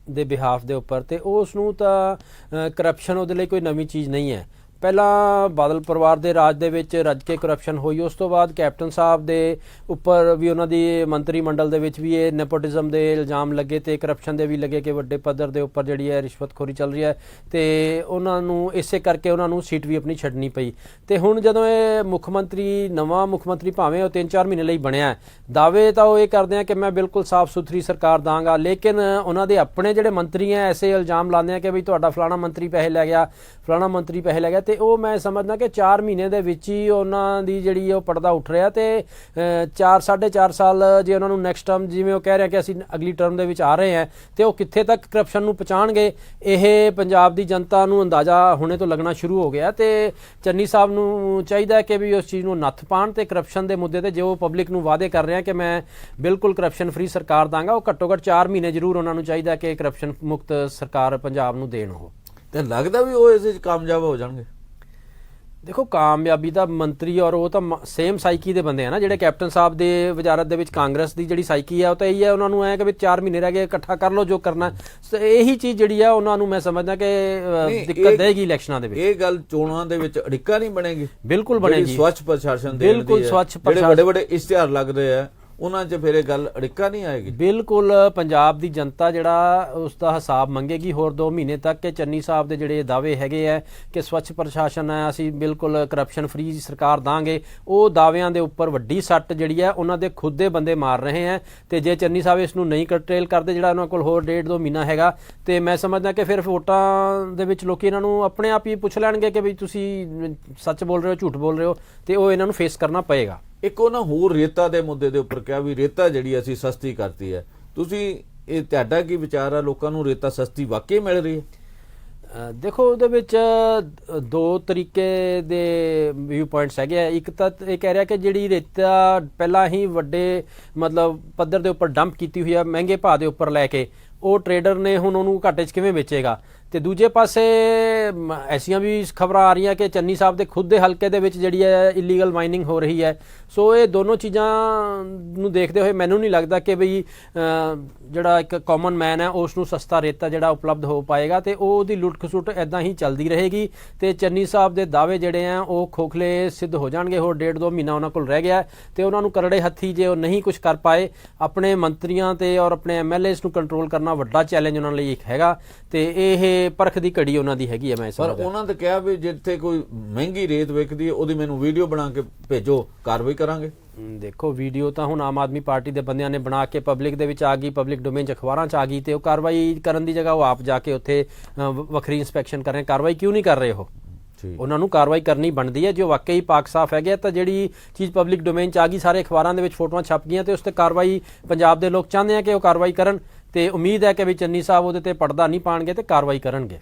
ਦੇ ਬਿਹਾਫ ਦੇ ਉੱਪਰ, ਤੇ ਉਸ ਨੂੰ ਤਾਂ ਕਰਪਸ਼ਨ ਉਹਦੇ ਲਈ ਕੋਈ ਨਵੀਂ ਚੀਜ਼ ਨਹੀਂ ਹੈ। ਪਹਿਲਾਂ ਬਾਦਲ ਪਰਿਵਾਰ ਦੇ ਰਾਜ ਦੇ ਵਿੱਚ ਰੱਜ ਕੇ ਕਰਪਸ਼ਨ ਹੋਈ, ਉਸ ਤੋਂ ਬਾਅਦ ਕੈਪਟਨ ਸਾਹਿਬ ਦੇ ਉੱਪਰ ਵੀ ਉਹਨਾਂ ਦੀ ਮੰਤਰੀ ਮੰਡਲ ਦੇ ਵਿੱਚ ਵੀ ਇਹ ਨੈਪੋਟਿਜ਼ਮ ਦੇ ਇਲਜ਼ਾਮ ਲੱਗੇ, ਤੇ ਕਰਪਸ਼ਨ ਦੇ ਵੀ ਲੱਗੇ ਕਿ ਵੱਡੇ ਪੱਧਰ ਦੇ ਉੱਪਰ ਜਿਹੜੀ ਹੈ ਰਿਸ਼ਵਤਖੋਰੀ ਚੱਲ ਰਹੀ ਹੈ, ਤੇ ਉਹਨਾਂ ਨੂੰ ਇਸੇ ਕਰਕੇ ਉਹਨਾਂ ਨੂੰ ਸੀਟ ਵੀ ਆਪਣੀ ਛੱਡਣੀ ਪਈ। ਤੇ ਹੁਣ ਜਦੋਂ ਇਹ ਨਵਾਂ ਮੁੱਖ ਮੰਤਰੀ ਭਾਵੇਂ ਉਹ 3-4 ਮਹੀਨੇ ਲਈ ਬਣਿਆ, ਦਾਅਵੇ ਤਾਂ ਉਹ ਇਹ ਕਰਦੇ ਆ ਕਿ ਮੈਂ ਬਿਲਕੁਲ ਸਾਫ਼ ਸੁਥਰੀ ਸਰਕਾਰ ਦਾਂਗਾ, ਲੇਕਿਨ ਉਹਨਾਂ ਦੇ ਆਪਣੇ ਜਿਹੜੇ ਮੰਤਰੀ ਹੈ ਐਸੇ ਇਲਜ਼ਾਮ ਲਾਉਂਦੇ ਆ ਕਿ ਵੀ ਤੁਹਾਡਾ ਫਲਾਣਾ ਮੰਤਰੀ ਪੈਸੇ ਲੈ ਗਿਆ, ਫਲਾਣਾ ਮੰਤਰੀ ਪੈਸੇ ਲੈ ਗਿਆ, ਤੇ ਉਹ ਮੈਂ ਸਮਝਦਾ ਕਿ 4 ਮਹੀਨੇ ਦੇ ਵਿੱਚ ਹੀ ਉਹਨਾਂ ਦੀ ਜਿਹੜੀ ਉਹ ਪਰਦਾ ਉੱਠ ਰਿਹਾ। ਤੇ 4.5 ਸਾਲ ਜੇ ਉਹਨਾਂ ਨੂੰ ਨੈਕਸਟ ਟਰਮ, ਜਿਵੇਂ ਉਹ ਕਹਿ ਰਿਹਾ ਕਿ ਅਸੀਂ ਅਗਲੀ ਟਰਮ ਦੇ ਵਿੱਚ ਆ ਰਹੇ ਹਾਂ, ਤੇ ਉਹ ਕਿੱਥੇ ਤੱਕ ਕਰਪਸ਼ਨ ਨੂੰ ਪਹੁੰਚਾਉਣਗੇ, ਇਹ ਪੰਜਾਬ ਦੀ ਜਨਤਾ ਨੂੰ ਅੰਦਾਜ਼ਾ ਹੁਣੇ ਤੋਂ ਲੱਗਣਾ ਸ਼ੁਰੂ ਹੋ ਗਿਆ। ਤੇ ਚੰਨੀ ਸਾਹਿਬ ਨੂੰ ਚਾਹੀਦਾ ਕਿ ਵੀ ਉਸ ਚੀਜ਼ ਨੂੰ ਨੱਥ ਪਾਉਣ ਤੇ ਕਰਪਸ਼ਨ ਦੇ ਮੁੱਦੇ ਤੇ ਜੋ ਪਬਲਿਕ ਨੂੰ ਵਾਅਦੇ ਕਰ ਰਿਹਾ ਕਿ ਮੈਂ ਬਿਲਕੁਲ ਕਰਪਸ਼ਨ ਫ੍ਰੀ ਸਰਕਾਰ ਦਾਂਗਾ, ਉਹ ਘੱਟੋ ਘੱਟ 4 ਮਹੀਨੇ ਜ਼ਰੂਰ ਉਹਨਾਂ ਨੂੰ ਚਾਹੀਦਾ ਕਿ ਕਰਪਸ਼ਨ ਮੁਕਤ ਸਰਕਾਰ ਪੰਜਾਬ ਨੂੰ ਦੇਣ। ਉਹ ਤੇ ਲੱਗਦਾ ਵੀ ਉਹ ਇਸ ਵਿੱਚ ਕਾਮਯਾਬ ਹੋ ਜਾਣਗੇ? ਦੇਖੋ, ਕਾਮਯਾਬੀ ਦਾ ਮੰਤਰੀ ਔਰ ਉਹ ਤਾਂ ਸੇਮ ਸਾਈਕੀ ਦੇ ਬੰਦੇ ਆ ਨਾ, ਜਿਹੜੇ ਕੈਪਟਨ ਸਾਹਿਬ ਦੇ ਵਜ਼ਾਰਤ ਦੇ ਵਿੱਚ ਕਾਂਗਰਸ ਦੀ ਜਿਹੜੀ ਸਾਈਕੀ ਹੈ ਉਹ ਤਾਂ ਇਹੀ ਹੈ, ਉਹਨਾਂ ਨੂੰ ਐ ਕਿ ਵੀ 4 ਮਹੀਨੇ ਰਹਿ ਗਏ, ਇਕੱਠਾ ਕਰ ਲਓ ਜੋ ਕਰਨਾ। ਇਹੀ ਚੀਜ਼ ਜਿਹੜੀ ਆ ਉਹਨਾਂ ਨੂੰ ਮੈਂ ਸਮਝਦਾ ਕਿ ਦਿੱਕਤ ਦੇਗੀ ਇਲੈਕਸ਼ਨਾਂ ਦੇ ਵਿੱਚ। ਇਹ ਗੱਲ ਚੋਣਾਂ ਦੇ ਵਿੱਚ ਅੜਿੱਕਾ ਨਹੀਂ ਬਣੇਗੀ? ਬਿਲਕੁਲ ਬਣੇਗੀ। ਸਵੱਛ ਪ੍ਰਸ਼ਾਸਨ ਦੇ ਬਿਲਕੁਲ ਸਵੱਛ ਪ੍ਰਸ਼ਾਸਨ, ਵੱਡੇ ਵੱਡੇ ਇਸ਼ਤਿਹਾਰ ਲੱਗਦੇ ਆ, ਉਹਨਾਂ 'ਚ ਫਿਰ ਇਹ ਗੱਲ ਅੜਿੱਕਾ ਨਹੀਂ ਆਏਗੀ? ਬਿਲਕੁਲ ਪੰਜਾਬ ਦੀ ਜਨਤਾ ਜਿਹੜਾ ਉਸ ਦਾ ਹਿਸਾਬ ਮੰਗੇਗੀ ਹੋਰ 2 ਮਹੀਨੇ ਤੱਕ ਕਿ ਚੰਨੀ ਸਾਹਿਬ ਦੇ ਜਿਹੜੇ ਦਾਅਵੇ ਹੈਗੇ ਆ ਕਿ ਸਵੱਛ ਪ੍ਰਸ਼ਾਸਨ ਹੈ, ਅਸੀਂ ਬਿਲਕੁਲ ਕਰਪਸ਼ਨ ਫ੍ਰੀ ਸਰਕਾਰ ਦਾਂਗੇ, ਉਹ ਦਾਅਵਿਆਂ ਦੇ ਉੱਪਰ ਵੱਡੀ ਸੱਟ ਜਿਹੜੀ ਹੈ ਉਹਨਾਂ ਦੇ ਖੁਦ ਦੇ ਬੰਦੇ ਮਾਰ ਰਹੇ ਆ। ਤੇ ਜੇ ਚੰਨੀ ਸਾਹਿਬ ਇਸ ਨੂੰ ਨਹੀਂ ਕਰਟੇਲ ਕਰਦੇ, ਜਿਹੜਾ ਉਹਨਾਂ ਕੋਲ ਹੋਰ 1.5-2 ਮਹੀਨਾ ਹੈਗਾ, ਤੇ ਮੈਂ ਸਮਝਦਾ ਕਿ ਫਿਰ ਵੋਟਾਂ ਦੇ ਵਿੱਚ ਲੋਕੀ ਇਹਨਾਂ ਨੂੰ ਆਪਣੇ ਆਪ ਹੀ ਪੁੱਛ ਲੈਣਗੇ ਕਿ ਵੀ ਤੁਸੀਂ ਸੱਚ ਬੋਲ ਰਹੇ ਹੋ, ਝੂਠ ਬੋਲ ਰਹੇ ਹੋ, ਤੇ ਉਹ ਇਹਨਾਂ ਨੂੰ ਫੇਸ ਕਰਨਾ ਪਏਗਾ। ਇੱਕ ਉਹਨਾਂ ਹੋਰ ਰੇਤਾ ਦੇ ਮੁੱਦੇ ਦੇ ਉੱਪਰ ਕਿਹਾ ਵੀ ਰੇਤਾ ਜਿਹੜੀ ਅਸੀਂ ਸਸਤੀ ਕਰਤੀ ਹੈ, ਤੁਸੀਂ ਇਹ ਤੁਹਾਡਾ ਕੀ ਵਿਚਾਰ ਆ? ਲੋਕਾਂ ਨੂੰ ਰੇਤਾ ਸਸਤੀ ਵਾਕਈ ਮਿਲ ਰਹੀ ਹੈ? ਦੇਖੋ, ਉਹਦੇ ਵਿੱਚ 2 ਤਰੀਕੇ ਦੇ ਵਿਊ ਪੁਆਇੰਟਸ ਹੈਗੇ ਆ। ਇੱਕ ਤਾਂ ਇਹ ਕਹਿ ਰਿਹਾ ਕਿ ਜਿਹੜੀ ਰੇਤਾ ਪਹਿਲਾਂ ਹੀ ਵੱਡੇ ਮਤਲਬ ਪੱਧਰ ਦੇ ਉੱਪਰ ਡੰਪ ਕੀਤੀ ਹੋਈ ਆ ਮਹਿੰਗੇ ਭਾਅ ਦੇ ਉੱਪਰ ਲੈ ਕੇ, ਉਹ ਟਰੇਡਰ ਨੇ ਹੁਣ ਉਹਨੂੰ ਘਾਟੇ 'ਚ ਕਿਵੇਂ ਵੇਚੇਗਾ। ਤੇ ਦੂਜੇ ਪਾਸੇ ਐਸੀਆਂ ਵੀ ਖਬਰਾਂ ਆ ਰਹੀਆਂ ਕਿ ਚੰਨੀ ਸਾਹਿਬ ਦੇ ਖੁਦ ਦੇ ਹਲਕੇ ਦੇ ਵਿੱਚ ਜਿਹੜੀ ਹੈ ਇਲੀਗਲ ਮਾਈਨਿੰਗ ਹੋ ਰਹੀ ਹੈ। ਸੋ ਇਹ ਦੋਨੋਂ ਚੀਜ਼ਾਂ ਨੂੰ ਦੇਖਦੇ ਹੋਏ ਮੈਨੂੰ ਨਹੀਂ ਲੱਗਦਾ ਕਿ ਬਈ ਜਿਹੜਾ ਇੱਕ ਕਾਮਨ ਮੈਨ ਹੈ ਉਸ ਨੂੰ ਸਸਤਾ ਰੇਤਾ ਜਿਹੜਾ ਉਪਲਬਧ ਹੋ ਪਾਏਗਾ, ਤੇ ਉਹਦੀ ਲੁੱਟ ਖਸੁੱਟ ਇੱਦਾਂ ਹੀ ਚੱਲਦੀ ਰਹੇਗੀ। ਤੇ ਚੰਨੀ ਸਾਹਿਬ ਦੇ ਦਾਅਵੇ ਜਿਹੜੇ ਆ ਉਹ ਖੋਖਲੇ ਸਿੱਧ ਹੋ ਜਾਣਗੇ। ਹੋਰ 1.5-2 ਮਹੀਨਾ ਉਹਨਾਂ ਕੋਲ ਰਹਿ ਗਿਆ, ਤੇ ਉਹਨਾਂ ਨੂੰ ਕਰੜੇ ਹੱਥੀ ਜੇ ਉਹ ਨਹੀਂ ਕੁਝ ਕਰ ਪਾਏ, ਆਪਣੇ ਮੰਤਰੀਆਂ ਤੇ ਔਰ ਆਪਣੇ MLAs ਨੂੰ ਕੰਟਰੋਲ ਕਰਨਾ ਵੱਡਾ ਚੈਲੰਜ ਉਹਨਾਂ ਲਈ ਇੱਕ ਹੈਗਾ। ਤੇ ਇਹ ਪਰਖ ਦੀ ਘੜੀ ਉਹਨਾਂ ਦੀ ਹੈਗੀ ਹੈ। ਮੈਂ ਪਰ ਉਹਨਾਂ ਨੇ ਕਿਹਾ ਵੀ ਜਿੱਥੇ ਕੋਈ ਮਹਿੰਗੀ ਰੇਤ ਵਿਕਦੀ ਹੈ ਉਹਦੀ ਮੈਨੂੰ ਵੀਡੀਓ ਬਣਾ ਕੇ ਭੇਜੋ, ਕਾਰਵਾਈ ਕਰਾਂਗੇ। ਦੇਖੋ, ਵੀਡੀਓ ਤਾਂ ਹੁਣ ਆਮ ਆਦਮੀ ਪਾਰਟੀ ਦੇ ਬੰਦਿਆਂ ਨੇ ਬਣਾ ਕੇ ਪਬਲਿਕ ਦੇ ਵਿੱਚ ਆ ਗਈ, ਪਬਲਿਕ ਡੋਮੇਨ 'ਚ ਅਖਬਾਰਾਂ 'ਚ ਆ ਗਈ, ਤੇ ਉਹ ਕਾਰਵਾਈ ਕਰਨ ਦੀ ਜਗ੍ਹਾ ਉਹ ਆਪ ਜਾ ਕੇ ਉੱਥੇ ਵੱਖਰੀ ਇੰਸਪੈਕਸ਼ਨ ਕਰ ਰਹੇ। ਕਾਰਵਾਈ ਕਿਉਂ ਨਹੀਂ ਕਰ ਰਹੇ? ਉਹ ਉਹਨਾਂ ਨੂੰ ਕਾਰਵਾਈ ਕਰਨੀ ਬਣਦੀ ਹੈ। ਜੋ ਵਾਕਈ ਪਾਕ ਸਾਫ ਹੈਗੇ ਤਾਂ ਜਿਹੜੀ ਚੀਜ਼ ਪਬਲਿਕ ਡੋਮੇਨ 'ਚ ਆ ਗਈ, ਸਾਰੇ ਅਖਬਾਰਾਂ ਦੇ ਵਿੱਚ ਫੋਟੋਆਂ ਛਪ ਗਈਆਂ, ਤੇ ਉਸ ਤੇ ਕਾਰਵਾਈ ਪੰਜਾਬ ਦੇ ਲੋਕ ਚਾਹੁੰਦੇ ਆ ਕਿ ਉਹ ਕਾਰਵਾਈ ਕਰਨ, ਤੇ ਉਮੀਦ ਹੈ ਕਿ ਵੀ ਚੰਨੀ ਸਾਹਿਬ ਉਹਦੇ ਤੇ ਪਰਦਾ ਨਹੀਂ ਪਾਣਗੇ ਤੇ ਕਾਰਵਾਈ ਕਰਨਗੇ।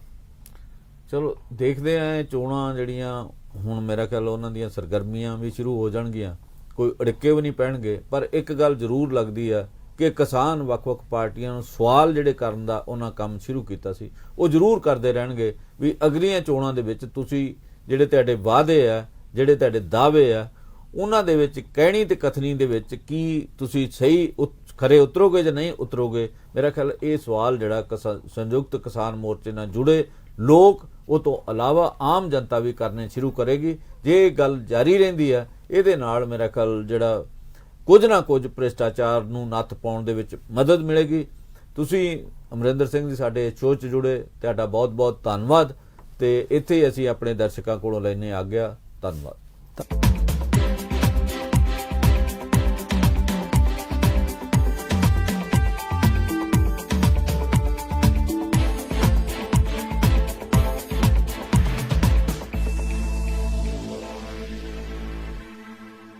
ਚਲੋ ਦੇਖਦੇ ਆਂ। ਚੋਣਾਂ ਜਿਹੜੀਆਂ ਹੁਣ ਮੇਰਾ ਖਿਆਲ ਉਹਨਾਂ ਦੀਆਂ ਸਰਗਰਮੀਆਂ ਵੀ ਸ਼ੁਰੂ ਹੋ ਜਾਣਗੀਆਂ, ਕੋਈ ਅੜਿੱਕੇ ਵੀ ਨਹੀਂ ਪੈਣਗੇ। ਪਰ ਇੱਕ ਗੱਲ ਜ਼ਰੂਰ ਲੱਗਦੀ ਆ ਕਿ ਕਿਸਾਨ ਵੱਖ-ਵੱਖ ਪਾਰਟੀਆਂ ਨੂੰ ਸਵਾਲ ਜਿਹੜੇ ਕਰਨ ਦਾ ਉਹਨਾਂ ਕੰਮ ਸ਼ੁਰੂ ਕੀਤਾ ਸੀ, ਉਹ ਜ਼ਰੂਰ ਕਰਦੇ ਰਹਿਣਗੇ ਵੀ ਅਗਲੀਆਂ ਚੋਣਾਂ ਦੇ ਵਿੱਚ ਤੁਸੀਂ ਜਿਹੜੇ ਤੁਹਾਡੇ ਵਾਅਦੇ ਆ, ਜਿਹੜੇ ਤੁਹਾਡੇ ਦਾਅਵੇ ਆ, ਉਹਨਾਂ ਦੇ ਵਿੱਚ ਕਹਿਣੀ ਤੇ ਕਥਨੀ ਦੇ ਵਿੱਚ ਕੀ ਤੁਸੀਂ ਸਹੀ ਖਰੇ ਉਤਰੋਗੇ ਜਾਂ ਨਹੀਂ ਉਤਰੋਗੇ। ਮੇਰਾ ਖਿਆਲ ਇਹ ਸਵਾਲ ਜਿਹੜਾ ਸੰਯੁਕਤ ਕਿਸਾਨ ਮੋਰਚੇ ਨਾਲ ਜੁੜੇ ਲੋਕ, ਉਹ ਤੋਂ ਇਲਾਵਾ ਆਮ ਜਨਤਾ ਵੀ ਕਰਨੇ ਸ਼ੁਰੂ ਕਰੇਗੀ। ਜੇ ਇਹ ਗੱਲ ਜਾਰੀ ਰਹਿੰਦੀ ਹੈ, ਇਹਦੇ ਨਾਲ ਮੇਰਾ ਖਿਆਲ ਜਿਹੜਾ ਕੁਝ ਨਾ ਕੁਝ ਭ੍ਰਿਸ਼ਟਾਚਾਰ ਨੂੰ ਨੱਥ ਪਾਉਣ ਦੇ ਵਿੱਚ ਮਦਦ ਮਿਲੇਗੀ। ਤੁਸੀਂ ਅਮਰਿੰਦਰ ਸਿੰਘ ਜੀ ਸਾਡੇ ਸ਼ੋਅ 'ਚ ਜੁੜੇ, ਤੁਹਾਡਾ ਬਹੁਤ ਬਹੁਤ ਧੰਨਵਾਦ। ਤੇ ਇੱਥੇ ਹੀ ਅਸੀਂ ਆਪਣੇ ਦਰਸ਼ਕਾਂ ਕੋਲੋਂ ਲੈਣੇ ਆਗਿਆ। ਧੰਨਵਾਦ।